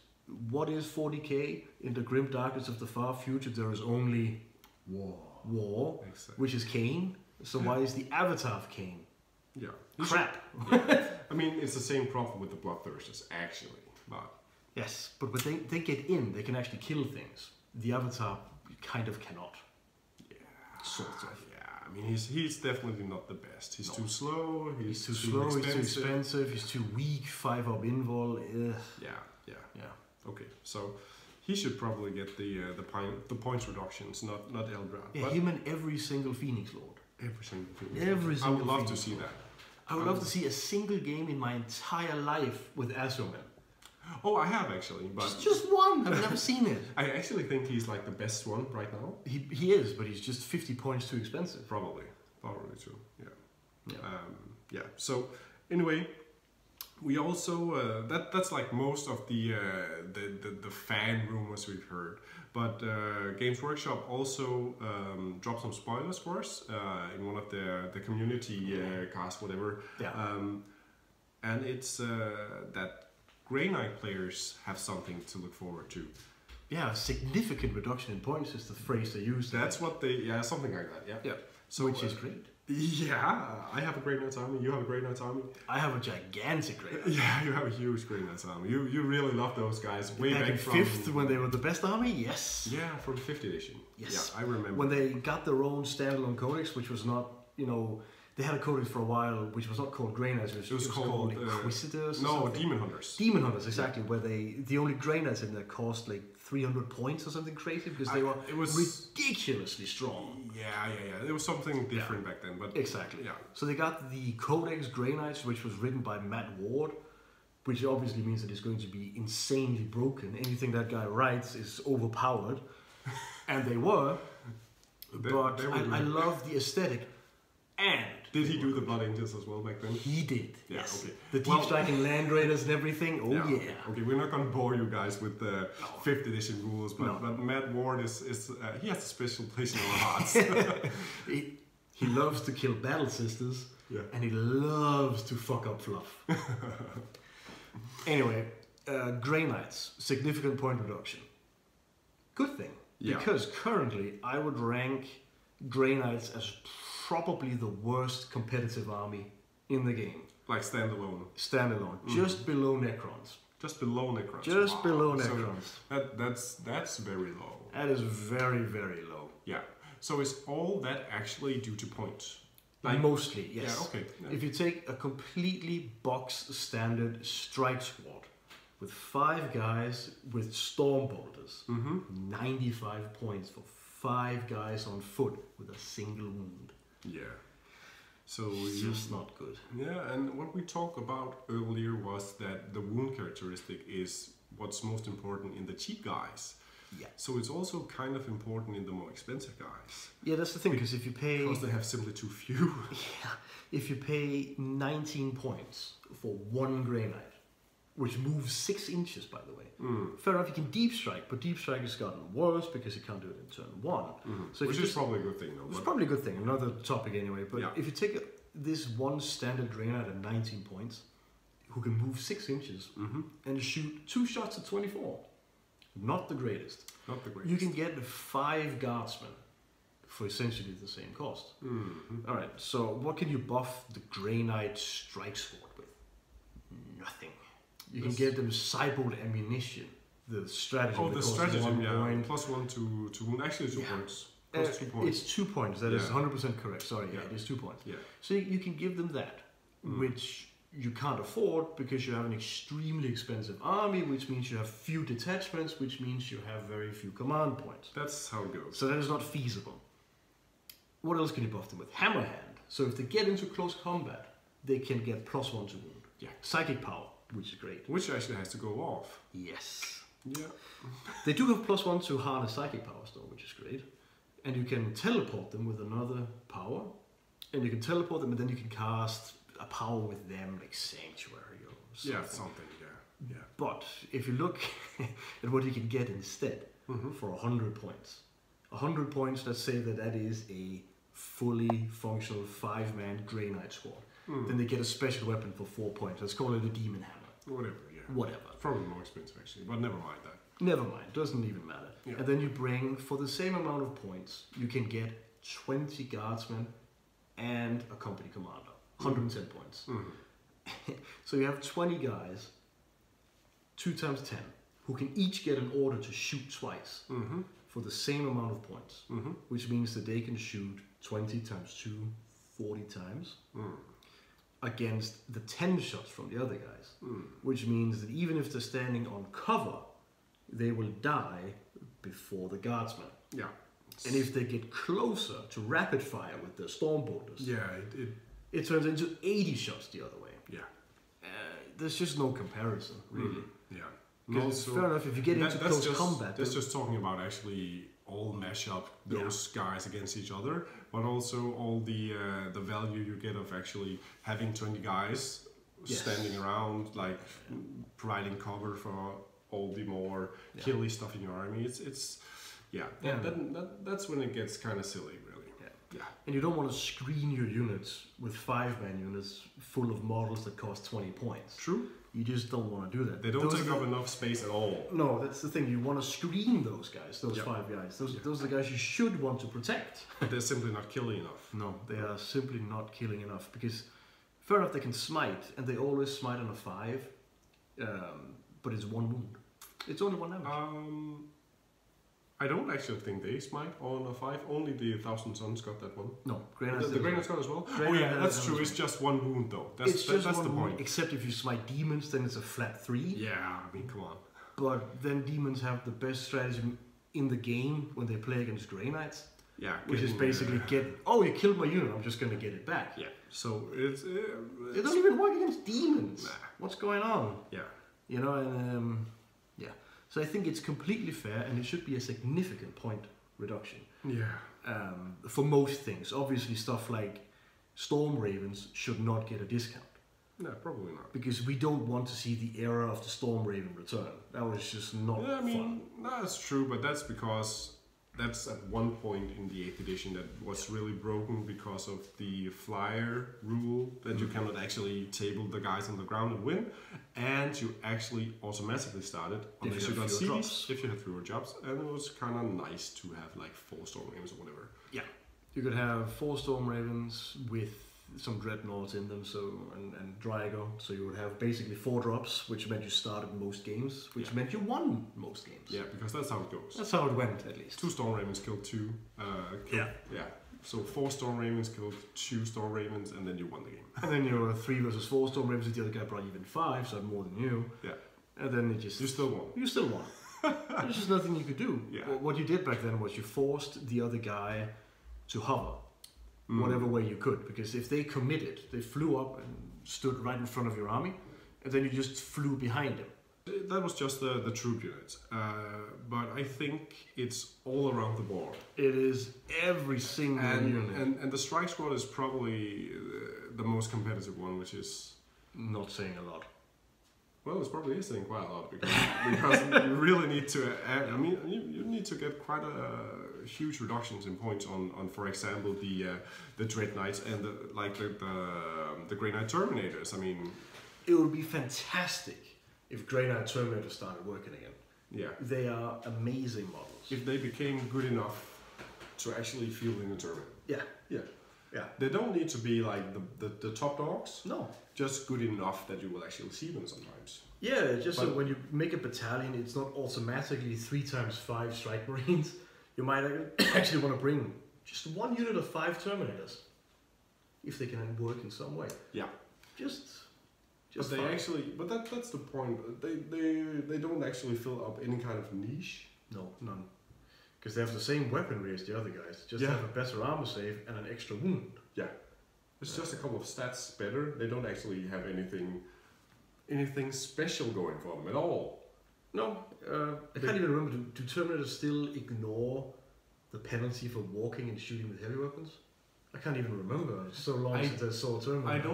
what is 40k? In the grim darkness of the far future, there is only war, exactly. Which is Cain. So why is the Avatar of Cain? Yeah. Crap. I mean, it's the same problem with the Bloodthirsters, actually. But yes, but when they get in, they can actually kill things. The Avatar kind of cannot. Yeah. Sort of. Yeah, I mean, he's definitely not the best. He's too slow. He's too expensive. He's too weak. 5-up invul. Yeah. Okay, so he should probably get the points reductions, not Eldrad. Yeah, him and every single Phoenix Lord. Every single Phoenix Lord. I would love to see that. I would love to see a single game in my entire life with Azrael. Oh, I have actually, but just one. I've never seen it. I actually think he's like the best one right now. He is, but he's just 50 points too expensive. Probably too. Yeah. So anyway, we also that's like most of the fan rumors we've heard. But Games Workshop also dropped some spoilers for us in one of the community casts, whatever. Yeah. And it's that Grey Knight players have something to look forward to. Yeah, a significant reduction in points is the phrase they use. That's what something like that. Yeah. So which is great. Yeah, I have a Grey Knights army. You have a Grey Knights army. I have a gigantic Grey Knights. Yeah, you have a huge Grey Knights army. You really love those guys. Way back in from 5th when they were the best army. Yes. Yeah, from 5th edition. Yes, yeah, I remember when they got their own standalone codex, which was not, you know, they had a codex for a while, which was not called Grey Knights. It was called Inquisitors. No, Demon Hunters. Demon Hunters, exactly. Where the only Grey Knights in there cost like 300 points or something crazy, because they were ridiculously strong. Yeah. There was something different back then, but exactly. Yeah. So they got the Codex Grey Knights, which was written by Matt Ward, which obviously means that it's going to be insanely broken. Anything that guy writes is overpowered, and they were. But I love the aesthetic. And did he do the Blood Angels as well back then? He did. Yeah, yes. Okay. The deep striking Land Raiders and everything. Oh yeah. Okay, we're not gonna bore you guys with the 5th edition rules, but Matt Ward is he has a special place in our hearts. he loves to kill battle sisters, and he loves to fuck up fluff. Anyway, Grey Knights, significant point reduction. Good thing, because currently I would rank Grey Knights as probably the worst competitive army in the game. Like standalone. Just below Necrons. Just below Necrons. Just below Necrons. So that's very low. That is very, very low. Yeah. So is all that actually due to points? Like, mostly, yes. Yeah, okay. Yeah. If you take a completely box standard strike squad with 5 guys with storm bolters, 95 points for 5 guys on foot with a single wound. Yeah. So it's just not good. Yeah, and what we talked about earlier was that the wound characteristic is what's most important in the cheap guys. Yeah. So it's also kind of important in the more expensive guys. Yeah, that's the thing, because if you pay... Because they have simply too few. Yeah. If you pay 19 points for 1 Grey Knight, which moves 6 inches, by the way. Fair enough, you can deep strike, but deep strike has gotten worse because you can't do it in turn 1. So which is probably a good thing, though. It's probably a good thing, another topic anyway. But if you take this one standard Grey Knight at 19 points, who can move 6 inches and shoot 2 shots at 24, not the greatest. Not the greatest. You can get 5 guardsmen for essentially the same cost. All right, so what can you buff the Grey Knight strike sword with? Nothing. You can get them cyborg ammunition the strategy. Oh, the costs stratagem, 1 yeah. point. +1 to wound. Actually, 2 points. Costs 2 points. It's 2 points. That is 100% correct. Sorry, yeah, it is 2 points. Yeah. So you can give them that, which you can't afford because you have an extremely expensive army, which means you have few detachments, which means you have very few command points. That's how it goes. So that is not feasible. What else can you buff them with? Hammerhand. So if they get into close combat, they can get +1 to wound. Yeah. Psychic power, which is great. Which actually has to go off. Yes. Yeah. They do have +1 to harness psychic powers though, which is great. And you can teleport them with another power. And you can teleport them and then you can cast a power with them, like Sanctuary or something. Yeah, something, yeah. But if you look at what you can get instead for 100 points. 100 points, let's say that is a fully functional 5-man Grey Knight squad. Then they get a special weapon for 4 points. Let's call it a Demon Hammer. Whatever, yeah. Whatever. Probably more expensive actually, but never mind that. Never mind, doesn't even matter. Yeah. And then you bring, for the same amount of points, you can get 20 guardsmen and a company commander. 110 points. So you have 20 guys, 2 times 10, who can each get an order to shoot twice for the same amount of points, which means that they can shoot 20 times 2, 40 times, against the 10 shots from the other guys, which means that even if they're standing on cover, they will die before the guardsmen. Yeah. And if they get closer to rapid fire with their storm bolters, it turns into 80 shots the other way. Yeah. There's just no comparison, really. Yeah. Because fair enough, if you get into close combat... That's just talking about actually all mash up those guys against each other, but also all the value you get of actually having 20 guys standing around, like providing cover for all the more killy stuff in your army. That's when it gets kind of silly, really. Yeah. And you don't want to screen your units with 5-man units full of models that cost 20 points. True. You just don't want to do that. They don't take up enough space at all. No, that's the thing. You want to screen those guys, those 5 guys. Those are the guys you should want to protect. But they're simply not killing enough. No, they are simply not killing enough. Because, fair enough, they can smite, and they always smite on a 5, but it's 1 wound. It's only 1 damage. I don't actually think they smite on a 5. Only the Thousand Suns got that one. No, Grey Knights. The Grey Knights got as well. That's true. It's just 1 wound though. That's the point. Except if you smite demons, then it's a flat 3. Yeah, I mean, come on. But then demons have the best strategy in the game when they play against Grey Knights. Yeah, which is basically you killed my unit. I'm just gonna get it back. Yeah. So it's they don't even work against demons. Nah. What's going on? Yeah. You know, and so I think it's completely fair, and it should be a significant point reduction. Yeah. For most things, obviously stuff like Storm Ravens should not get a discount. No, probably not. Because we don't want to see the era of the Storm Raven return. That was just not fun. I mean, that's true, but that's because that's at one point in the 8th edition that was really broken because of the flyer rule that you cannot actually table the guys on the ground and win, and you actually automatically started unless you got CVs if you had fewer jobs, and it was kind of nice to have like 4 Storm Ravens or whatever. Yeah, you could have 4 Storm Ravens with some dreadnoughts in them, and Drago, so you would have basically 4 drops, which meant you started most games, which meant you won most games. Yeah, because that's how it goes. That's how it went, at least. 2 Storm Ravens killed 2. Yeah. So 4 Storm Ravens killed 2 Storm Ravens, and then you won the game. And then you were 3 versus 4 Storm Ravens. The other guy brought even 5, so more than you. Yeah. And then it just... You still won. You still won. There's just nothing you could do. Yeah. What you did back then was you forced the other guy to hover. Whatever way you could, because if they committed, they flew up and stood right in front of your army, and then you just flew behind them. That was just the troop units, but I think it's all around the board. It is every single unit. And the strike squad is probably the most competitive one, which is... Not saying a lot. Well, it's probably saying quite a lot, because you really need to... I mean, you need to get quite a huge reductions in points on for example, the Dread Knights and the Grey Knight Terminators. I mean... It would be fantastic if Grey Knight Terminators started working again. Yeah. They are amazing models. If they became good enough to actually field in a tournament. Yeah. Yeah. Yeah. They don't need to be like the top dogs. No. Just good enough that you will actually see them sometimes. Yeah, just so when you make a battalion, it's not automatically 3x5 strike marines. You might actually want to bring just one unit of 5 Terminators, if they can work in some way. Yeah. But they actually, but that's the point. They don't actually fill up any kind of niche. No, none. Because they have the same weaponry as the other guys. Just have a better armor save and an extra wound. Yeah. It's just a couple of stats better. They don't actually have anything special going for them at all. No, I can't even remember. Do Terminators still ignore the penalty for walking and shooting with heavy weapons? I can't even remember. It's so long since I saw a Terminator.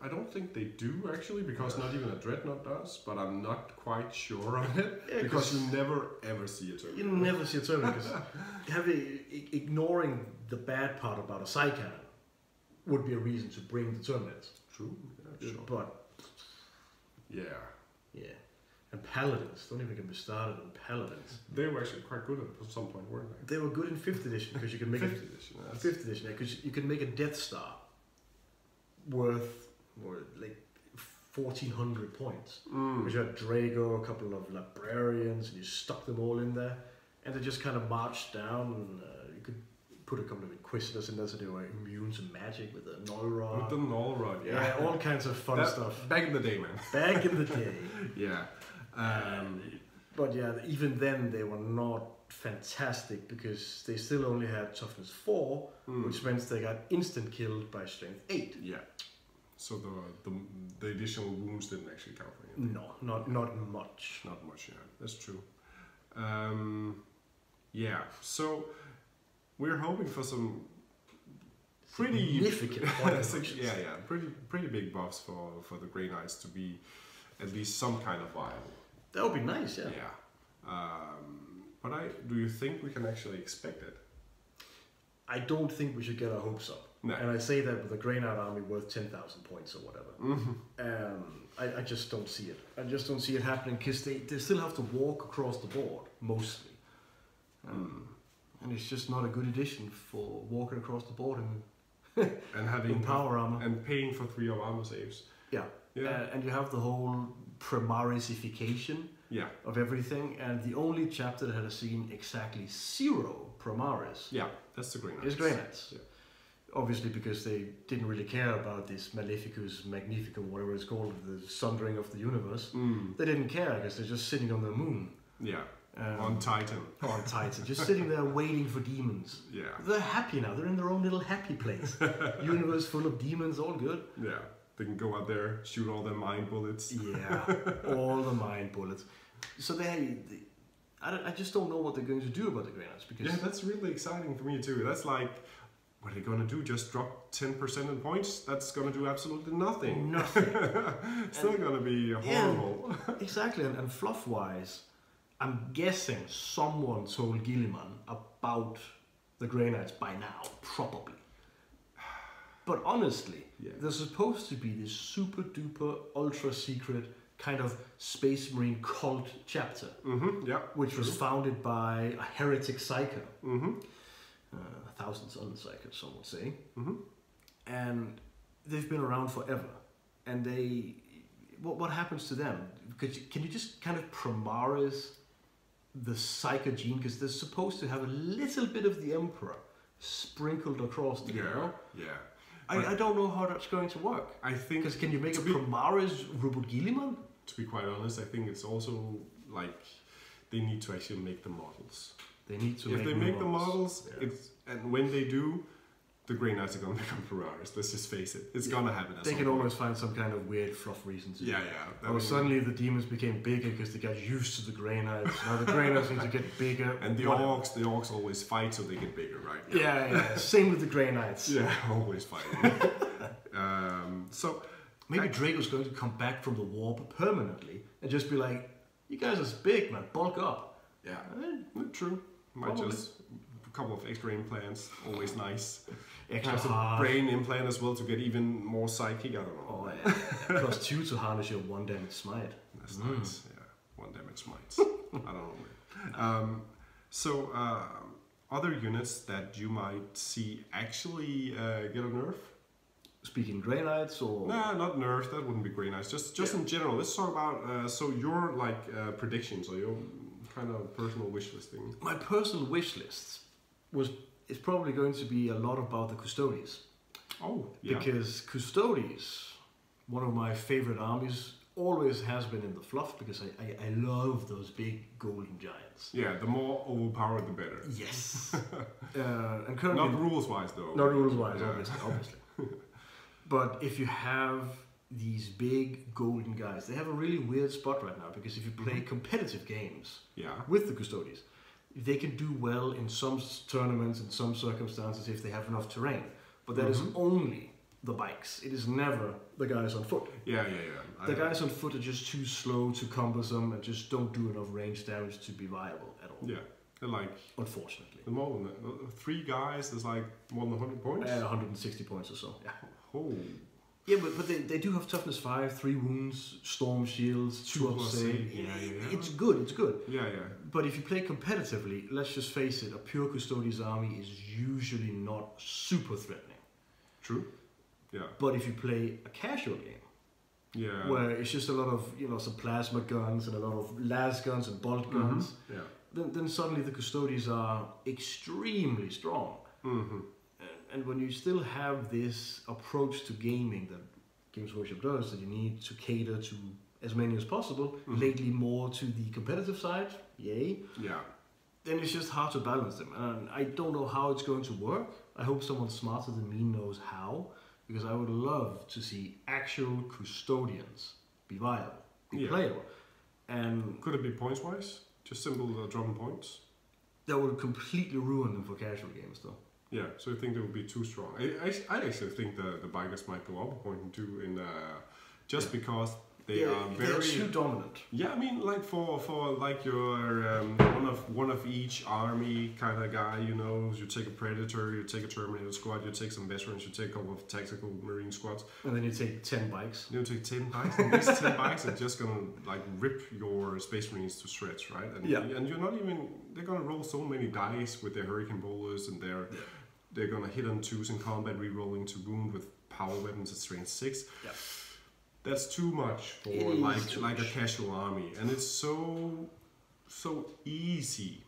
I don't think they do actually, because not even a Dreadnought does, but I'm not quite sure on it. Yeah, because you never ever see a Terminator. You never see a Terminator, because ignoring the bad part about a Psycan would be a reason to bring the Terminators. True, yeah, sure. But yeah. And Paladins, don't even get me started on Paladins. They were actually quite good at some point, weren't they? They were good in 5th edition because you can make 5th edition. 5th edition, because you can make a Death Star worth like 1,400 points. Because you had Drago, a couple of Librarians, and you stuck them all in there, and they just kind of marched down. And you could put a couple of Inquisitors in there, so they were immune to magic with the Null Rod. With the Null Rod, yeah, all kinds of fun stuff. Back in the day, man. Back in the day. Yeah. But yeah, even then they were not fantastic, because they still only had toughness 4, which meant they got instant killed by strength 8. Yeah. So the additional wounds didn't actually count for anything. No, not much. Not much, yeah. That's true. Yeah. So we're hoping for some pretty significant pretty big buffs for the Grey Knights to be at least some kind of viable. That would be nice, yeah. Yeah. But do you think we can actually expect it? I don't think we should get our hopes up. No. And I say that with a Grey Knight army worth 10,000 points or whatever. I just don't see it. I just don't see it happening, because they still have to walk across the board, mostly. And it's just not a good addition for walking across the board and having power armor. And paying for 3 of armor saves. Yeah. And you have the whole Primarisification of everything, and the only chapter that had seen exactly 0 Primaris. Yeah, that's the Grey Knights. Is Grey Knights. Yeah. Obviously, because they didn't really care about this Maleficus Magnificum, whatever it's called, the Sundering of the Universe. They didn't care, because they're just sitting on the moon. Yeah. On Titan. On Titan, just sitting there waiting for demons. Yeah. They're happy now. They're in their own little happy place. Universe full of demons, all good. Yeah. They can go out there, shoot all their mind bullets. Yeah, all the mind bullets. So I just don't know what they're going to do about the Grey Knights, because yeah, that's really exciting for me too. That's like, what are they going to do? Just drop 10% in points? That's going to do absolutely nothing. Nothing. Still going to be horrible. Yeah, exactly. And fluff-wise, I'm guessing someone told Gilliman about the Grey Knights by now, probably. But honestly, they're supposed to be this super duper ultra secret kind of Space Marine cult chapter, which was founded by a heretic psyker, 1,000 Sun psyker, some would say, and they've been around forever. And what happens to them? Can you just kind of Primaris the psyker gene, because they're supposed to have a little bit of the Emperor sprinkled across the I don't know how that's going to work. I think, because can you make a Primaris Robot Gilliman? To be quite honest, I think it's also like they need to actually make the models. They need to. If they make the models, and when they do, the Grey Knights are going to become Primaris. Let's just face it. It's going to happen. They can always find some kind of weird fluff reason to. Yeah. Suddenly the demons became bigger because they got used to the Grey Knights. Now the Grey Knights need to get bigger. And the orcs always fight, so they get bigger, right? Yeah. Same with the Grey Knights. Yeah, always fighting. So maybe Drago's going to come back from the warp permanently and just be like, "You guys are big, man. Bulk up." Yeah, true. Might just a couple of extra implants, always nice. Extra a brain implant as well to get even more psychic. I don't know. Oh yeah. +2 to harness your 1 damage smite. That's nice. Yeah, 1 damage smites. I don't know. So other units that you might see actually get a nerf. speaking Grey Knights or? Nah, not nerfs. That wouldn't be Grey Knights. Just in general. Let's talk about so your like predictions or your kind of personal wish listing. My personal wish list is probably going to be a lot about the Custodes. Oh, yeah. Because Custodes, one of my favorite armies, always has been in the fluff because I love those big golden giants. Yeah, the more overpowered the better. Yes. And currently, not rules wise though. Not rules wise, Yeah. obviously. But if you have these big golden guys, they have a really weird spot right now because if you play competitive games with the Custodes, they can do well in some tournaments, in some circumstances if they have enough terrain. But that is only the bikes. It is never the guys on foot. Yeah. The guys on foot are just too slow, too cumbersome, and just don't do enough range damage to be viable at all. Yeah, they're like... Unfortunately. The more than that. 3 guys is like more than 100 points? 160 points or so, yeah. Oh. Yeah, but they do have toughness 5, 3 wounds, storm shields, 2 up save. Yeah. It's good. Yeah. But if you play competitively, let's just face it, a pure Custodes army is usually not super threatening. True. Yeah. But if you play a casual game, where it's just a lot of, some plasma guns and a lot of las guns and bolt guns, then suddenly the Custodes are extremely strong. And when you still have this approach to gaming that Games Workshop does, that you need to cater to as many as possible, lately more to the competitive side, yay. Yeah. Then it's just hard to balance them. And I don't know how it's going to work. I hope someone smarter than me knows how, because I would love to see actual custodians be viable, be playable. And could it be points wise? Just simple dropping points? That would completely ruin them for casual games though. Yeah, so you think they would be too strong? I actually think the bikers might go up a point or two in just because they are very... They're too dominant. Yeah, I mean, like for like your one of each army kind of guy, you take a Predator, you take a Terminator squad, you take some veterans, you take a couple of tactical Marine squads. And then you take 10 bikes. You take 10 bikes, and these 10 bikes are just gonna like rip your Space Marines to shreds, right? And you're not even... They're gonna roll so many dice with their Hurricane Bowlers, and they're gonna hit on 2s in combat, re-rolling to wound with power weapons at strength 6. Yeah. That's too much for like a casual army, and it's so easy,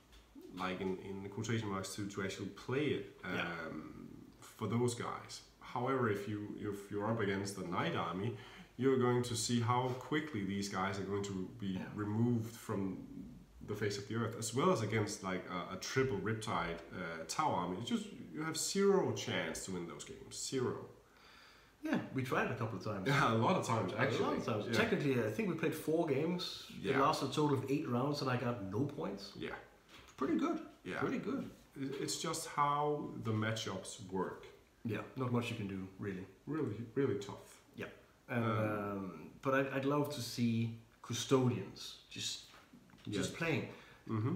like in quotation marks, to actually play it for those guys. However, if you're up against the Knight army, you're going to see how quickly these guys are going to be removed from the face of the earth, as well as against like a triple Riptide Tau army. It's just you have 0 chance to win those games. 0. Yeah, we tried it a couple of times. Yeah, a lot of times actually. A lot of times. Yeah. Technically, I think we played 4 games. Yeah. It lasted a total of 8 rounds, and I got no points. Yeah, pretty good. Yeah, pretty good. It's just how the matchups work. Yeah, not much you can do really. Really tough. Yeah, but I'd love to see custodians just playing.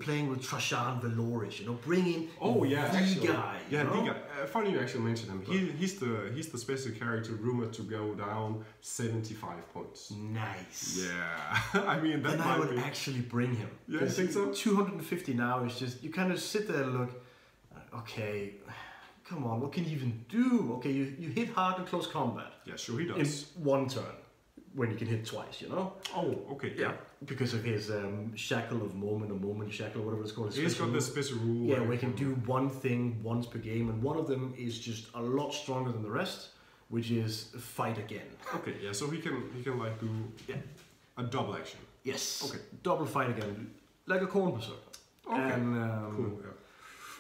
Playing with Trashan Veloris, bringing the guy. Yeah, the guy. Funny you actually mentioned him. He's the special character rumored to go down 75 points. Nice. Yeah, I mean that. And I would actually bring him. Yeah, you think so? 250 now is just, you kind of sit there and look. Okay, come on, what can you even do? Okay, you hit hard in close combat. Yeah, sure he does. In 1 turn, when you can hit twice, Oh, okay, yeah. Because of his shackle of moment, or moment shackle, whatever it's called. He's got this special rule. Yeah, we can do one thing once per game, and one of them is just a lot stronger than the rest, which is fight again. Okay, yeah, so he can like do a double action. Yes. Okay. Double fight again, like a corn berserker. Okay. And cool. Yeah.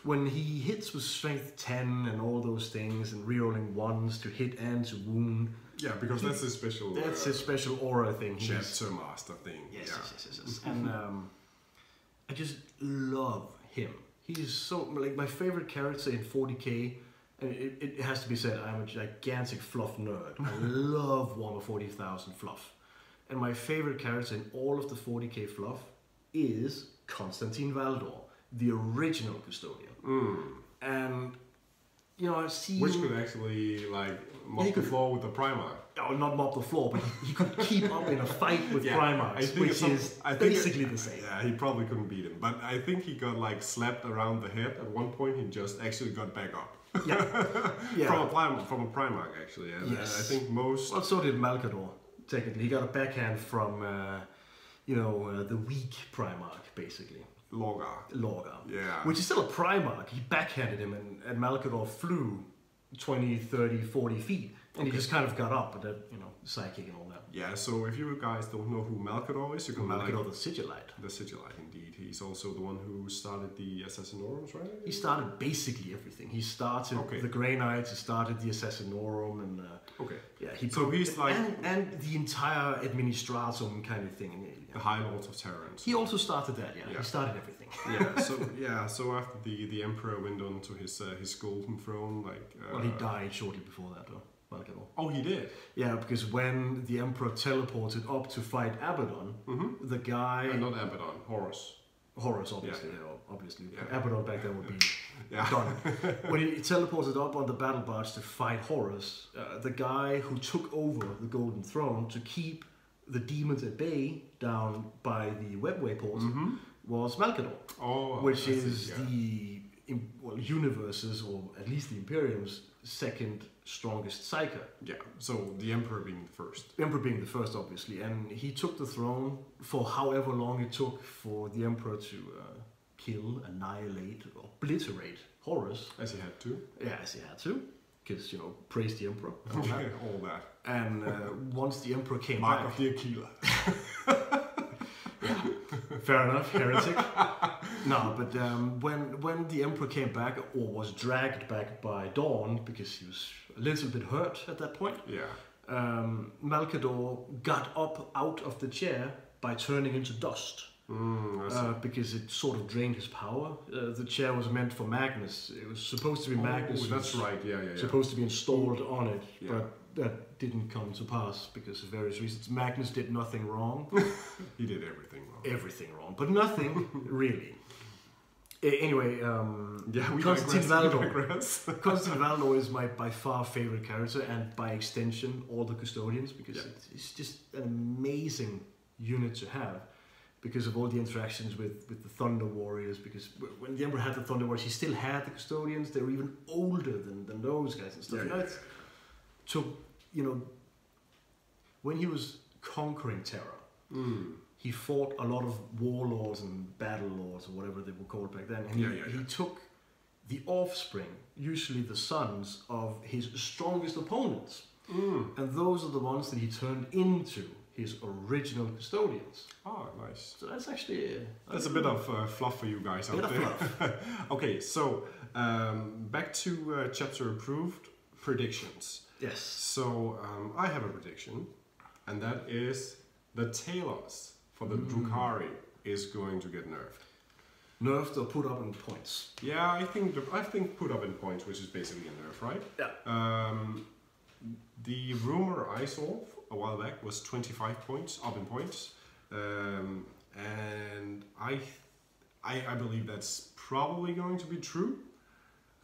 when he hits with strength 10 and all those things, and rerolling 1s to hit and to wound. Yeah, because that's his special... That's his special aura thing. Chapter master thing. Yes. And I just love him. He's so... Like, my favorite character in 40k, and it has to be said, I'm a gigantic fluff nerd. I love Warhammer 40,000 fluff. And my favorite character in all of the 40k fluff is Constantine Valdor, the original custodian. And... I see... Which could actually, like, mop the floor with the Primarch. Oh, not mop the floor, but he could keep up in a fight with Primarchs, which is basically the same. Yeah, he probably couldn't beat him. But I think he got, like, slapped around the head. At one point, he just actually got back up. Yeah. From a Primarch actually. And Yes. I think most. Well, so did Malkador. Technically, he got a backhand from the weak Primarch, basically. Lorgar. Yeah. Which is still a Primarch. He backhanded him, and Malkador flew 20, 30, 40 feet. And he just kind of got up, but psychic and all that. Yeah, so if you guys don't know who Malkador is, you can Malkador the Sigillite. The Sigillite, indeed. He's also the one who started the Assassinorum, right? He started basically everything. He started the Grey Knights, he started the Assassinorum, and he's like and the entire Administratum kind of thing. The High Lords of Terrans. He also started that. Yeah. He started everything. So after the Emperor went on to his golden throne, he died shortly before that, though. Malkador. Oh, he did? Yeah, because when the Emperor teleported up to fight Abaddon, the guy... not Abaddon, Horus. Horus, obviously. Yeah. Obviously. Yeah. Abaddon back then would be done. When he teleported up on the battle barge to fight Horus, the guy who took over the Golden Throne to keep the demons at bay down by the Webway port was Malkador. Which is the universe's, or at least the Imperium's, second strongest psyker. Yeah, so the Emperor being the first. The Emperor being the first, obviously. And he took the throne for however long it took for the Emperor to kill, annihilate, obliterate Horus. As he had to. Yeah, as he had to. Because, praise the Emperor. All that. And once the Emperor came Mark back... of the Aquila. Fair enough, heretic. No, but when the Emperor came back, or was dragged back by Dawn, because he was a little bit hurt at that point, Malkador got up out of the chair by turning into dust. Because it sort of drained his power. The chair was meant for Magnus. It was supposed to be Magnus. That's right, yeah. Supposed to be installed on it, but that didn't come to pass because of various reasons. Magnus did nothing wrong. He did everything wrong. Everything wrong, but nothing really. Anyway, Constantine Valdor is my by far favorite character, and by extension, all the Custodians, because it's just an amazing unit to have. Because of all the interactions with the Thunder Warriors, because when the Emperor had the Thunder Warriors, he still had the Custodians. They were even older than those guys and stuff. So, when he was conquering Terra, he fought a lot of warlords and battle lords, or whatever they were called back then. And he took the offspring, usually the sons, of his strongest opponents. And those are the ones that he turned into his original Custodians. Oh, nice. So that's actually... That's a bit of fluff for you guys out there. Okay, so back to chapter approved predictions. Yes. So I have a prediction, and that is the Talos for the Drukhari is going to get nerfed. Nerfed or put up in points? Yeah, I think put up in points, which is basically a nerf, right? Yeah. The rumor I saw a while back was 25 points up in points, and I believe that's probably going to be true.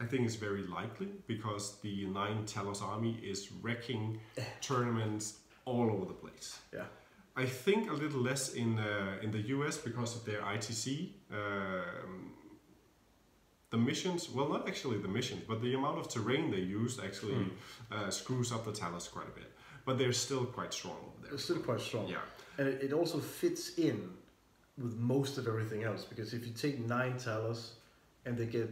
I think it's very likely because the 9 Talos army is wrecking tournaments all over the place. Yeah. I think a little less in the US because of their ITC. The missions, well, not actually the missions, but the amount of terrain they use actually screws up the Talos quite a bit. But they're still quite strong over there. They're still quite strong. Yeah. And it also fits in with most of everything else, because if you take 9 Talos and they get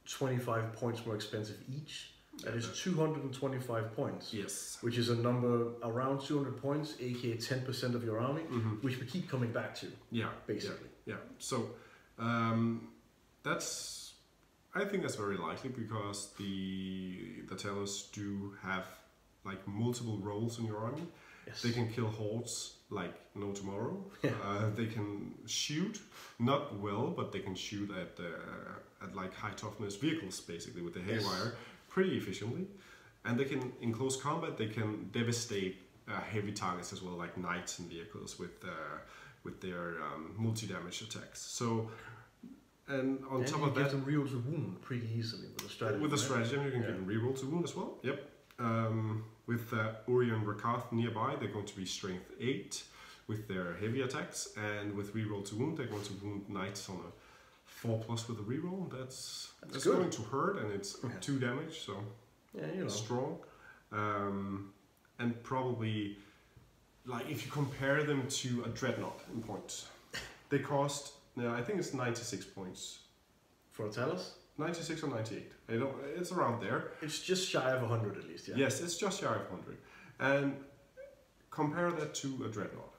25 points more expensive each, that is 225 points. Yes. Which is a number around 200 points, aka 10% of your army, which we keep coming back to. Yeah. Basically. Yeah. So I think that's very likely because the Talos do have like multiple roles in your army. Yes. They can kill hordes like no tomorrow. Yeah. They can shoot, not well, but they can shoot at like high toughness vehicles basically with the haywire pretty efficiently. And they can, in close combat, they can devastate heavy targets as well, like knights and vehicles with their multi-damage attacks. So, and on top of that, you get them reroll to wound pretty easily with a strategy. With a stratagem, you can get them reroll to wound as well. Yep. With Uri and Rakath nearby, they're going to be strength 8 with their heavy attacks, and with reroll to wound, they're going to wound knights on a 4+ with a reroll. That's good. going to hurt, and it's 2 damage, so strong. And probably, like, if you compare them to a Dreadnought in points, they cost, I think it's 96 points. For a Talus? 96 or 98. It's around there. It's just shy of 100 at least, yeah. Yes, it's just shy of 100. And compare that to a Dreadnought.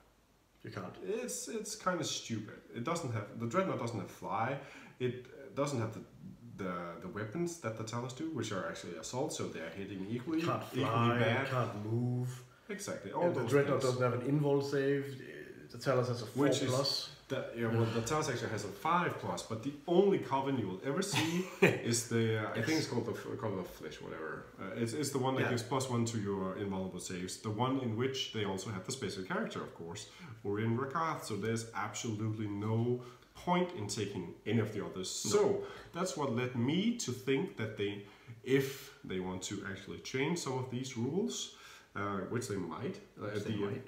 You can't. It's kind of stupid. The Dreadnought doesn't have fly. It doesn't have the weapons that the Talus do, which are actually assault, so they're hitting equally. Can't equally fly, bad. can't move. Exactly. All the those Dreadnought things. doesn't have an invul save. The Talus has a 4+. The Talus actually has a 5+, but the only coven you will ever see is the I think it's called the Coven of Flesh, whatever. It's the one that gives +1 to your invulnerable saves. The one in which they also have the special character, of course, Orion Rakath. So there's absolutely no point in taking any of the others. No. So that's what led me to think that if they want to actually change some of these rules. Which they might.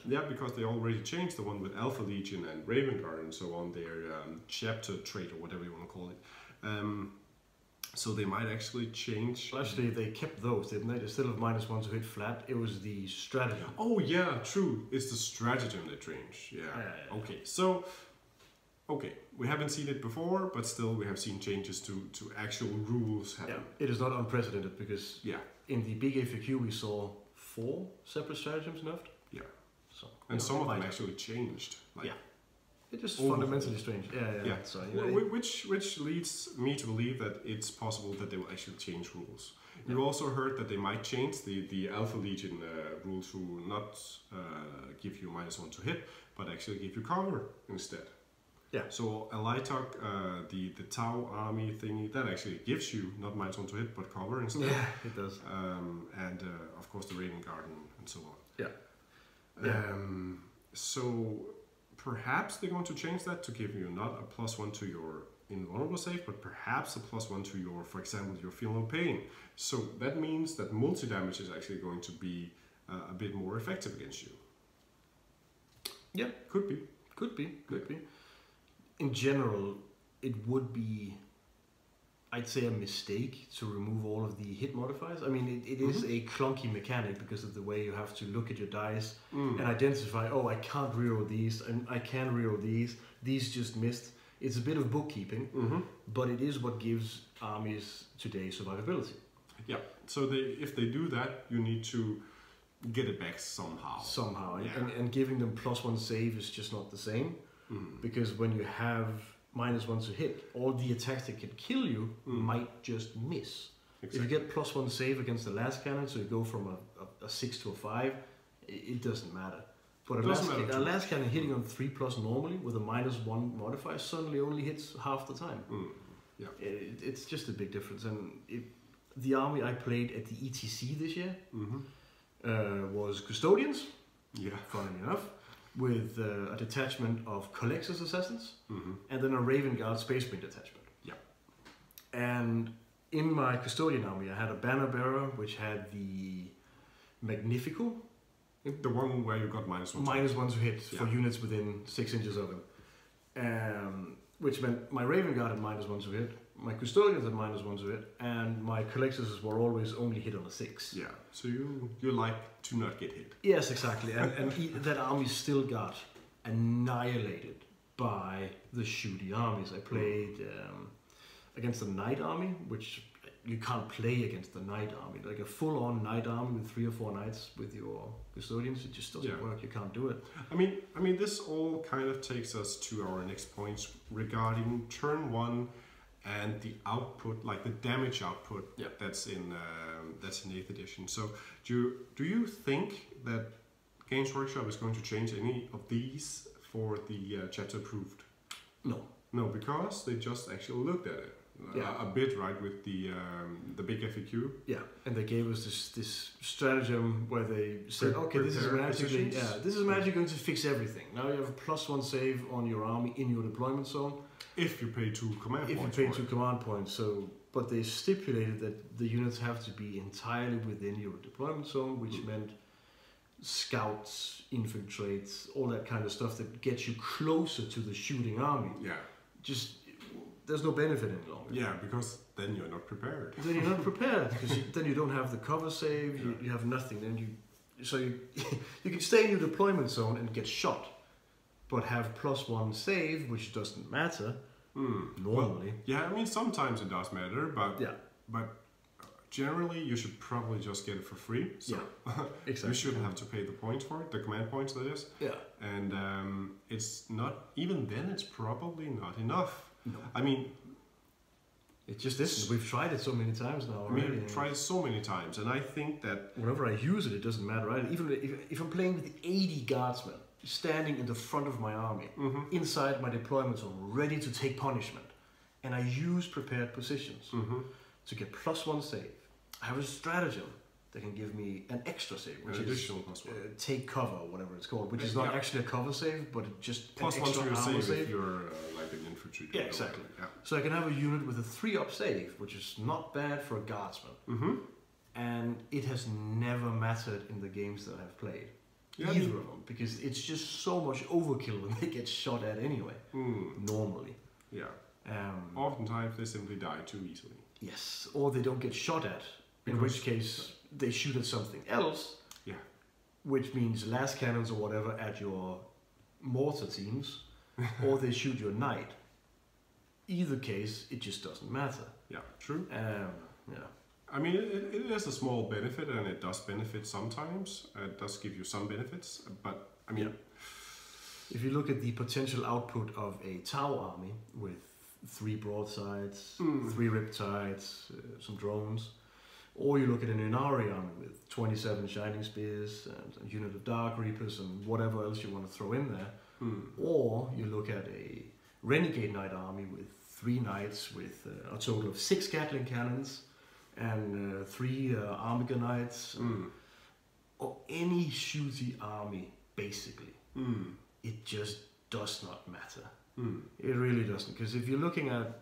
Yeah, because they already changed the one with Alpha Legion and Raven Guard and so on, their chapter trait or whatever you want to call it. So they might actually change. Well, actually, they kept those, didn't they? They still have -1 to hit flat. It was the stratagem. Oh yeah, true. It's the stratagem they changed. Yeah. Okay, so we haven't seen it before, but still we have seen changes to actual rules happen. Yeah, it is not unprecedented because in the big FAQ we saw 4 separate stratagems nerfed. Yeah. So some of them actually changed. It's just fundamentally strange. Yeah. So, which leads me to believe that it's possible that they will actually change rules. You also heard that they might change the Alpha Legion rule to not give you -1 to hit, but actually give you cover instead. Yeah. So Elitok, the Tau army thingy, that actually gives you not -1 to hit, but cover instead. Yeah, it does. And of course the Raven Garden and so on. Yeah. So perhaps they're going to change that to give you not a +1 to your invulnerable save, but perhaps a +1 to your, for example, your feel no pain. So that means that multi-damage is actually going to be a bit more effective against you. Yeah. Could be. In general, it would be, I'd say, a mistake to remove all of the hit modifiers. I mean, it is a clunky mechanic because of the way you have to look at your dice and identify, I can't reroll these, and I can reroll these just missed. It's a bit of bookkeeping, but it is what gives armies today survivability. Yeah, so if they do that, you need to get it back somehow. And giving them +1 save is just not the same. Because when you have -1 to hit, all the attacks that can kill you might just miss. Exactly. If you get +1 save against the last cannon, so you go from a 6 to a 5, it doesn't matter. But a last cannon hitting on 3+ normally with a -1 modifier suddenly only hits half the time. It's just a big difference. And the army I played at the ETC this year was Custodians, funnily enough, with a detachment of Collector's Assassins, and then a Raven Guard Space Marine detachment. Yeah. And in my Custodian army, I had a Banner Bearer, which had the Magnifico. The one where you got -1. -1 to hit for units within 6 inches of him. Which meant my Raven Guard had -1 to hit, my Custodians had -1 to hit, and my Collectors were always only hit on a 6. Yeah, so you like to not get hit. Yes, exactly. And that army still got annihilated by the shooty armies. I played against the Knight army, which you can't play against the Knight army. Like a full-on Knight army with 3 or 4 Knights with your Custodians, it just doesn't work. You can't do it. I mean, this all kind of takes us to our next points regarding turn 1 and the output, like the damage output that's in 8th edition. So do you think that Games Workshop is going to change any of these for the chapter approved? No, because they just actually looked at it a bit, right, with the big FAQ. Yeah, and they gave us this stratagem where they said, okay, this is magically going to fix everything. Now you have a +1 save on your army in your deployment zone. If you pay 2 command points. If you pay 2 command points, but they stipulated that the units have to be entirely within your deployment zone, which meant scouts, infiltrates, all that kind of stuff that gets you closer to the shooting army. Yeah. Just there's no benefit any longer. Yeah, because then you're not prepared. Then you're not prepared because then you don't have the cover save. You have nothing. Then you can stay in your deployment zone and get shot, but have +1 save, which doesn't matter normally. Well, yeah, I mean sometimes it does matter, but generally you should probably just get it for free. So exactly. You shouldn't have to pay the points for it, the command points that is. Yeah. And it's not, even then it's probably not enough. No. I mean, it just isn't. We've tried it so many times now already. We've tried it so many times, and I think that whenever I use it, it doesn't matter. Right? Even if I'm playing with 80 guardsmen standing in the front of my army, inside my deployment zone, ready to take punishment, and I use prepared positions to get +1 save, I have a stratagem that can give me an extra save, which is additional +1. Take cover, whatever it's called, which is not actually a cover save, but just +1 an extra to your armor save if save. you're like an infantry. Yeah, exactly. Yeah. So I can have a unit with a 3-up save, which is not bad for a guardsman. And it has never mattered in the games that I've played. Either of them, because it's just so much overkill when they get shot at anyway, normally. Yeah. Oftentimes they simply die too easily. Yes, or they don't get shot at, in which case they shoot at something else. Yeah. Which means las cannons or whatever at your mortar teams, or they shoot your knight. Either case, it just doesn't matter. Yeah, true. Yeah. I mean, it is a small benefit, and it does benefit sometimes. It does give you some benefits, but I mean, if you look at the potential output of a Tau army with 3 broadsides, 3 riptides, some drones, or you look at an Inari army with 27 shining spears and a unit of dark reapers and whatever else you want to throw in there, or you look at a renegade knight army with 3 knights with a total of 6 Gatling cannons and 3 Armiger knights, or any shooty army basically, it just does not matter. It really doesn't, because if you're looking at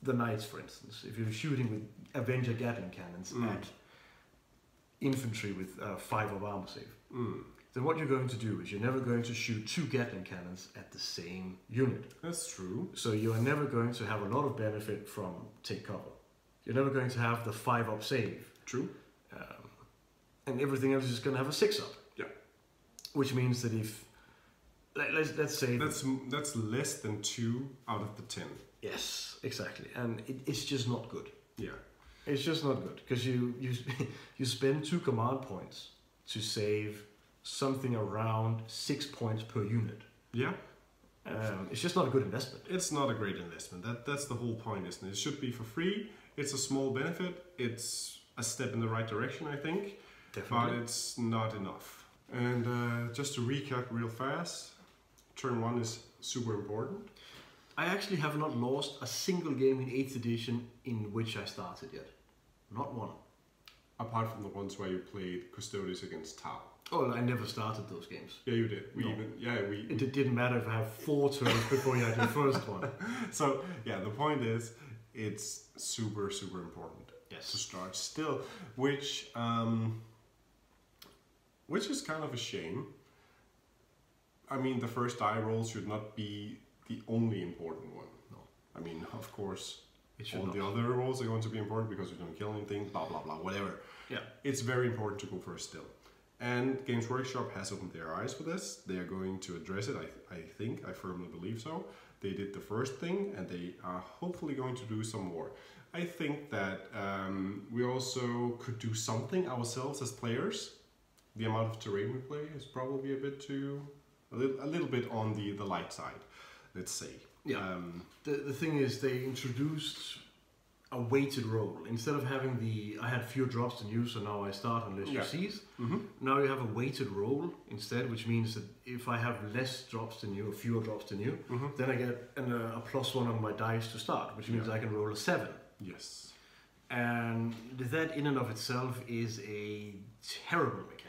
the knights, for instance, if you're shooting with Avenger Gatling cannons at infantry with 5 of armor save, then what you're going to do is you're never going to shoot 2 Gatling cannons at the same unit. That's true. So you are never going to have a lot of benefit from take cover. You're never going to have the 5-up save. True. And everything else is going to have a 6-up. Yeah. Which means that if let's say that's less than 2 out of the 10. Yes, exactly, and it's just not good. Yeah, it's just not good because you spend 2 command points to save something around 6 points per unit. Yeah, it's just not a good investment. It's not a great investment. That's the whole point, isn't it? It should be for free. It's a small benefit. It's a step in the right direction, I think. Definitely. But it's not enough. And just to recap real fast, turn 1 is super important. I actually have not lost a single game in 8th edition in which I started yet. Not one. Apart from the ones where you played Custodes against Tau. Oh, I never started those games. Yeah, you did. It didn't matter if I have 4 turns before you had your first one. So, yeah, the point is, it's super, super important to start still, which is kind of a shame. I mean, the first die roll should not be the only important one. No. I mean, of course, all not. the other rolls are going to be important because you don't kill anything, blah, blah, blah, whatever. Yeah. It's very important to go first still. And Games Workshop has opened their eyes for this. They are going to address it, I firmly believe so. They did the first thing, and they are hopefully going to do some more. I think that we also could do something ourselves as players. The amount of terrain we play is probably a little bit on the light side, let's say. Yeah. The thing is, they introduced a weighted roll. Instead of having I had fewer drops than you, so now I start unless you seize. Now you have a weighted roll instead, which means that if I have less drops than you, or fewer drops than you, then I get a +1 on my dice to start, which means I can roll a 7. Yes. And that in and of itself is a terrible mechanic.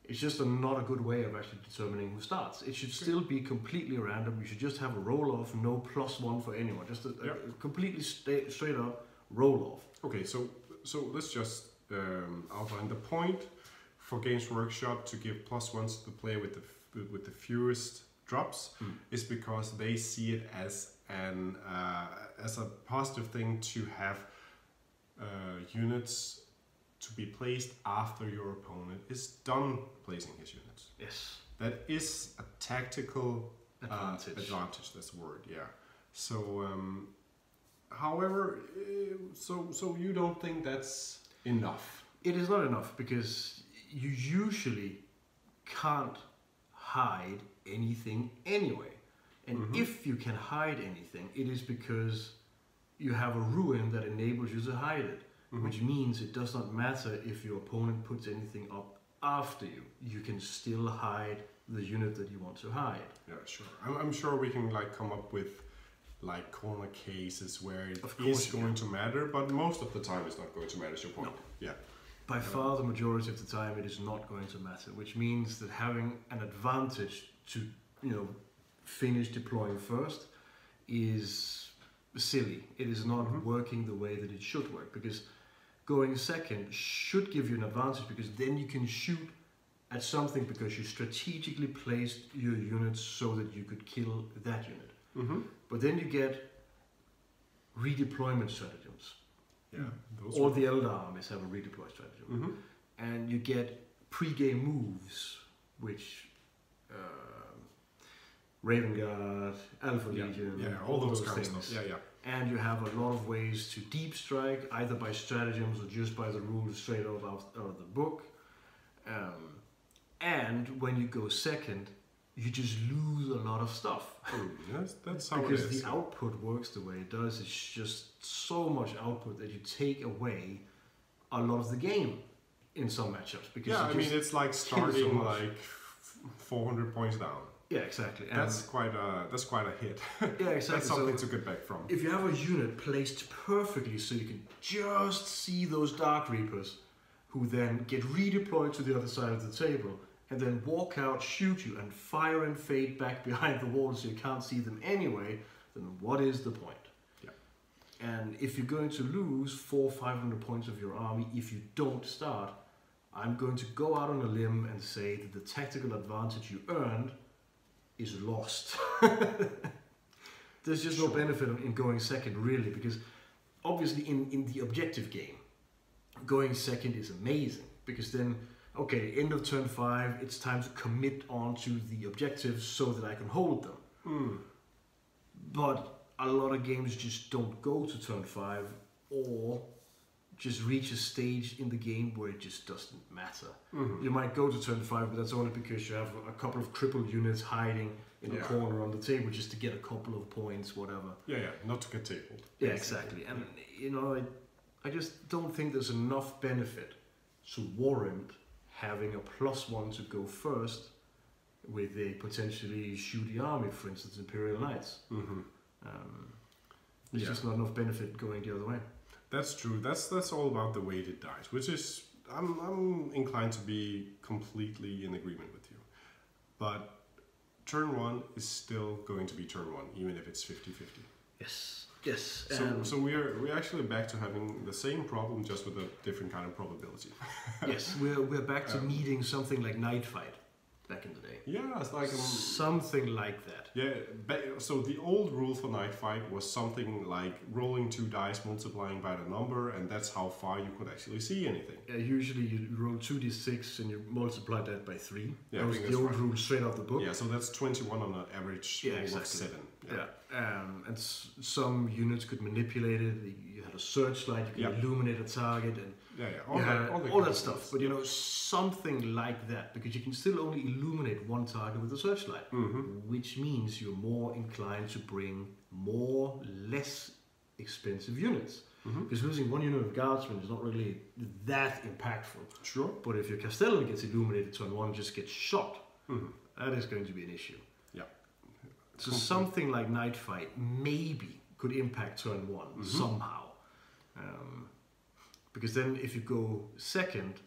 It's just not a good way of actually determining who starts. It should still be completely random. You should just have a roll-off, no +1 for anyone. Just a completely straight up roll-off. Okay, so let's just outline the point for Games Workshop to give +1s to the player with the fewest drops is because they see it as and as a positive thing to have units to be placed after your opponent is done placing his units. Yes. That is a tactical advantage. That's the word. Yeah. So, however, so you don't think that's enough? It is not enough because you usually can't hide anything anyway. And if you can hide anything, it is because you have a ruin that enables you to hide it. Which means it does not matter if your opponent puts anything up after you. You can still hide the unit that you want to hide. Yeah, sure. I'm sure we can like come up with like corner cases where it is going to matter, but most of the time it's not going to matter. Is your point? No. Yeah. By far the majority of the time it is not going to matter, which means that having an advantage to, finish deploying first is silly. It is not working the way that it should work, because going second should give you an advantage, because then you can shoot at something because you strategically placed your units so that you could kill that unit. But then you get redeployment stratagems. Yeah, all the elder armies have a redeploy stratagem. And you get pre-game moves, which Raven Guard, Alpha Legion, all those kind things. of stuff. Yeah. And you have a lot of ways to deep strike, either by stratagems or just by the rules straight out of the book. And when you go second, you just lose a lot of stuff. That's how because it is. The output works the way it does. It's just so much output that you take away a lot of the game in some matchups. Because it's like starting like 400 points down. Yeah, exactly. And that's quite a hit. Yeah, exactly. That's something to get back from. If you have a unit placed perfectly so you can just see those Dark Reapers, who then get redeployed to the other side of the table, and then walk out, shoot you, and fire and fade back behind the wall so you can't see them anyway, then what is the point? Yeah. And if you're going to lose 400-500 points of your army if you don't start, I'm going to go out on a limb and say that the tactical advantage you earned is lost. There's just no benefit in going second, really, because obviously in the objective game, going second is amazing, because then, okay, end of turn 5, it's time to commit onto the objectives so that I can hold them. But a lot of games just don't go to turn 5, or just reach a stage in the game where it just doesn't matter. You might go to turn 5, but that's only because you have a couple of crippled units hiding in a corner on the table just to get a couple of points, whatever. Yeah, not to get tabled. Yeah, exactly. And, I just don't think there's enough benefit to warrant having a +1 to go first with a potentially shooty army, for instance, Imperial Knights. There's just not enough benefit going the other way. That's true. That's all about the weighted dice, which is I'm inclined to be completely in agreement with you. But turn 1 is still going to be turn 1, even if it's 50-50. Yes. So we're actually back to having the same problem, just with a different kind of probability. Yes, we're back to needing something like Night Fight back in the day. Yeah, it's like something like that. Yeah, so the old rule for Night Fight was something like rolling 2 dice, multiplying by the number, and that's how far you could actually see anything. Yeah, usually you roll 2d6 and you multiply that by 3. Yeah, that was the old rule straight out the book. Yeah, so that's 21 on an average roll of 7. And some units could manipulate it. You had a searchlight, you could illuminate a target, and all that stuff. But something like that, because you can still only illuminate one target with a searchlight, which means you're more inclined to bring more less expensive units. Because losing one unit of guardsmen is not really that impactful. Sure. But if your Castellan gets illuminated turn 1 and just gets shot, that is going to be an issue. Yeah. So something like Night Fight maybe could impact turn 1 somehow. Because then if you go second,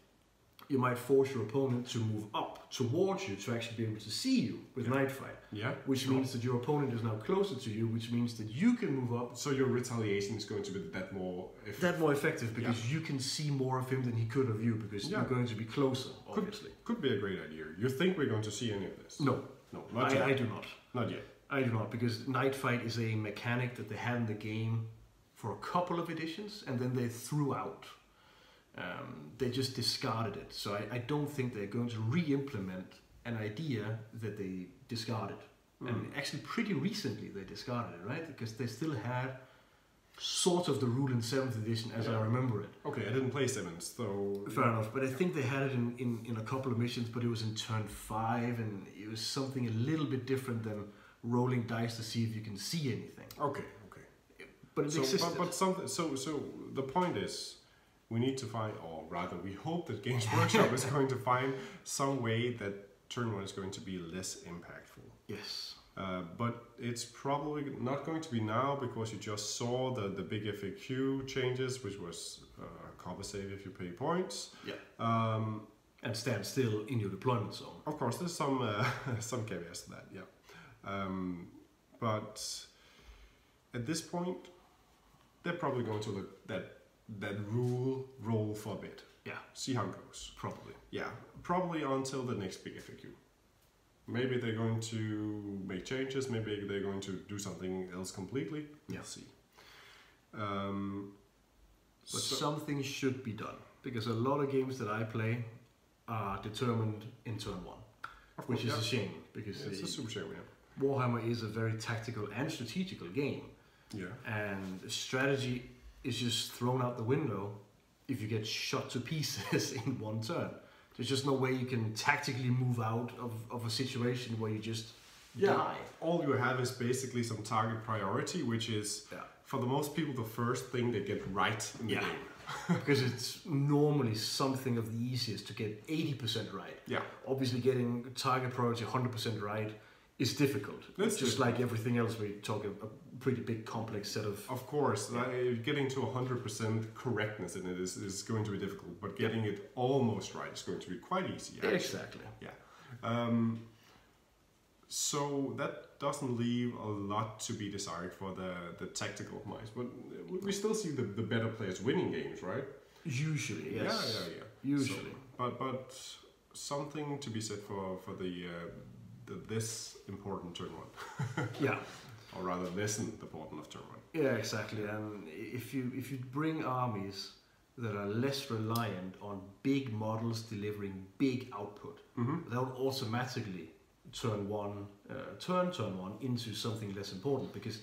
you might force your opponent to move up towards you to actually be able to see you with Night Fight. Yeah. Which means that your opponent is now closer to you, which means that you can move up. So your retaliation is going to be that more effective. That more effective, because you can see more of him than he could of you, because you're going to be closer, obviously. Could be a great idea. You think we're going to see any of this? No. No, not yet. I do not. Not yet. I do not, because Night Fight is a mechanic that they had in the game for a couple of editions, and then they threw out. They just discarded it. So I don't think they're going to re-implement an idea that they discarded. And actually pretty recently they discarded it, right? Because they still had sort of the rule in 7th edition as I remember it. Okay, I didn't play 7th, so... Fair enough, but I think they had it in a couple of missions, but it was in turn 5, and it was something a little bit different than rolling dice to see if you can see anything. Okay. But it existed. But something. So the point is, we need to find, or rather, we hope that Games Workshop is going to find some way that turn 1 is going to be less impactful. Yes. But it's probably not going to be now, because you just saw the big FAQ changes, which was cover save if you pay points. Yeah. And stand still in your deployment zone. Of course, there's some some caveats to that. Yeah. But at this point, they're probably going to let that rule roll for a bit. Yeah. See how it goes. Probably. Yeah. Probably until the next big FAQ. Maybe they're going to make changes. Maybe they're going to do something else completely. Yeah. We'll see. But something should be done, because a lot of games that I play are determined in turn 1, which is a shame, because it's a super shame. Yeah. Warhammer is a very tactical and strategical game. Yeah. And strategy is just thrown out the window if you get shot to pieces in one turn. There's just no way you can tactically move out of a situation where you just die. All you have is basically some target priority, which is, for the most people, the first thing they get right in the game. Because it's normally something of the easiest to get 80% right. Yeah. Obviously getting target priority 100% right is difficult. It's just like everything else, we talk a pretty big complex set of... Of course, getting to 100% correctness in it is going to be difficult, but getting it almost right is going to be quite easy. Actually. Exactly. Yeah. So that doesn't leave a lot to be desired for the tactical minds, but we still see the better players winning games, right? Usually, yes. Yeah. Usually. So, but something to be said for this important turn 1. Yeah. Or rather, less important of turn 1. Yeah, exactly. And if you bring armies that are less reliant on big models delivering big output, that would automatically turn 1 into something less important, because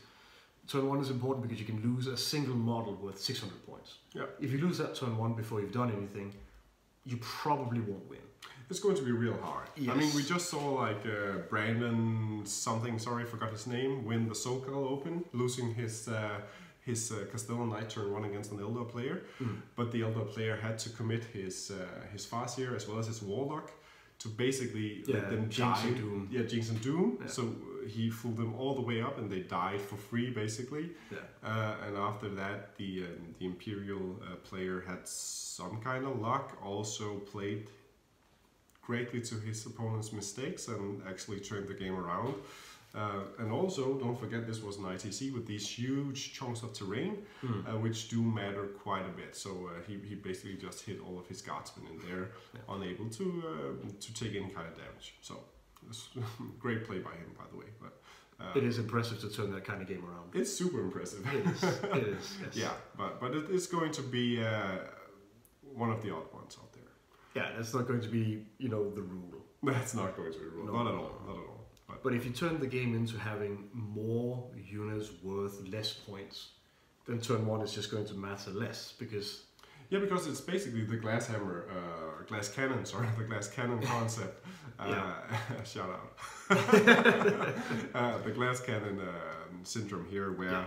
turn 1 is important because you can lose a single model worth 600 points. Yeah. If you lose that turn 1 before you've done anything, you probably won't win. It's going to be real hard. Yes. I mean, we just saw like Brandon something, sorry, I forgot his name, win the SoCal Open, losing his Castellan Knight turn 1 against an Eldar player. But the Eldar player had to commit his Farseer as well as his Warlock to basically let them Jinx die. and Doom. Yeah, Jinx and Doom. Yeah. So he fooled them all the way up, and they died for free, basically. Yeah. And after that, the Imperial player had some kind of luck, also played greatly to his opponent's mistakes and actually turned the game around. And also, don't forget, this was an ITC with these huge chunks of terrain, which do matter quite a bit. So he basically just hit all of his guardsmen in there, unable to take any kind of damage. So it's great play by him, by the way. But it is impressive to turn that kind of game around. It's super impressive. It is. It is. Yes. Yeah, but it is going to be one of the odd ones out there. Yeah, that's not going to be, the rule. That's not going to be the rule. No, not at all. Not at all. But if you turn the game into having more units worth less points, then turn 1 is just going to matter less, because... Yeah, because it's basically the glass cannon concept. Shout out. The glass cannon syndrome here, where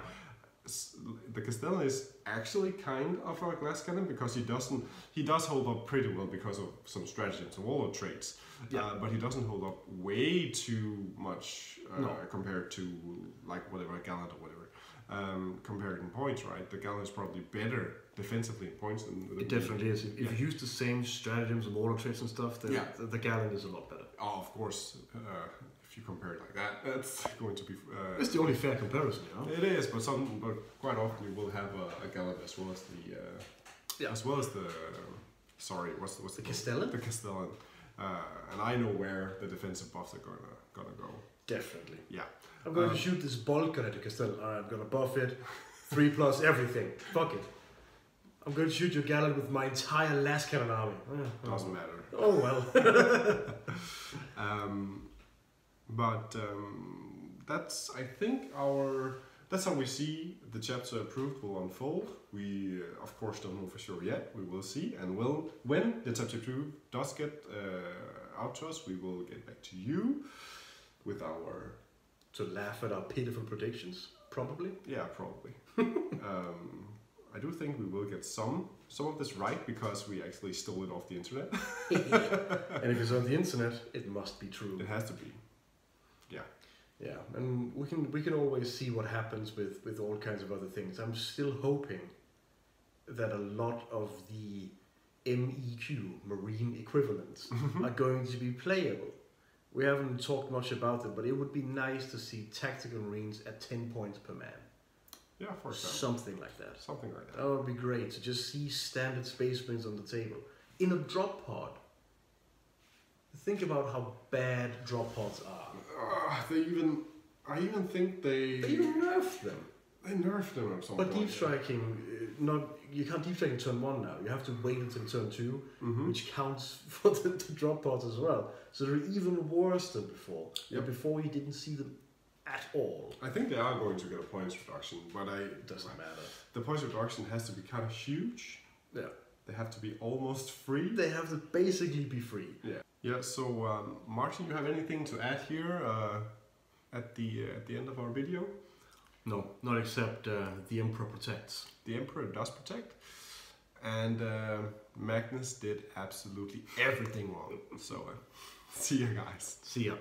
the Castellan is actually kind of a glass cannon, because he does hold up pretty well because of some strategy and some warlord traits. But he doesn't hold up way too much compared to like whatever Gallant or whatever. Compared in points, right? The Gallant is probably better defensively in points than it definitely is. If you use the same stratagems and warlord traits and stuff, then the Gallant is a lot better. Oh, of course. If you compare it like that, that's going to be. It's the only fair comparison, It is, but quite often you will have a Gallant as well as the. Sorry, what's the Castellan? The Castellan. And I know where the defensive buffs are gonna go. Definitely. Yeah. I'm going to shoot this Bulk at Castell. Alright, I'm gonna buff it. 3+ everything. Fuck it. I'm going to shoot your Gallon with my entire last cannon army. Doesn't matter. Oh well. That's, I think, that's how we see the chapter approved will unfold. We, of course, don't know for sure yet. We will see, and when the chapter approved does get out to us, we will get back to you with our... To laugh at our pitiful predictions, probably. Yeah, probably. I do think we will get some of this right, because we actually stole it off the internet. And if it's on the internet, it must be true. It has to be. Yeah. Yeah, and we can always see what happens with all kinds of other things. I'm still hoping that a lot of the MEQ, Marine equivalents, are going to be playable. We haven't talked much about them, but it would be nice to see tactical Marines at 10 points per man. Yeah, for example. Something like that. Something like that. That would be great, to just see standard Space Marines on the table. In a drop pod. Think about how bad drop pods are. I even think they nerfed them. They nerfed them at some But point. deep striking, you can't deep strike in turn 1 now. You have to wait until turn 2, which counts for the drop pods as well. So they're even worse than before. Yep. And before you didn't see them at all. I think they are going to get a points reduction, but It doesn't matter. the points reduction has to be kind of huge. Yeah. They have to be almost free. They have to basically be free. Yeah. Yeah. So Martin, you have anything to add here at the end of our video? No, not except the Emperor protects. The Emperor does protect, and Magnus did absolutely everything wrong. So see you guys. See ya.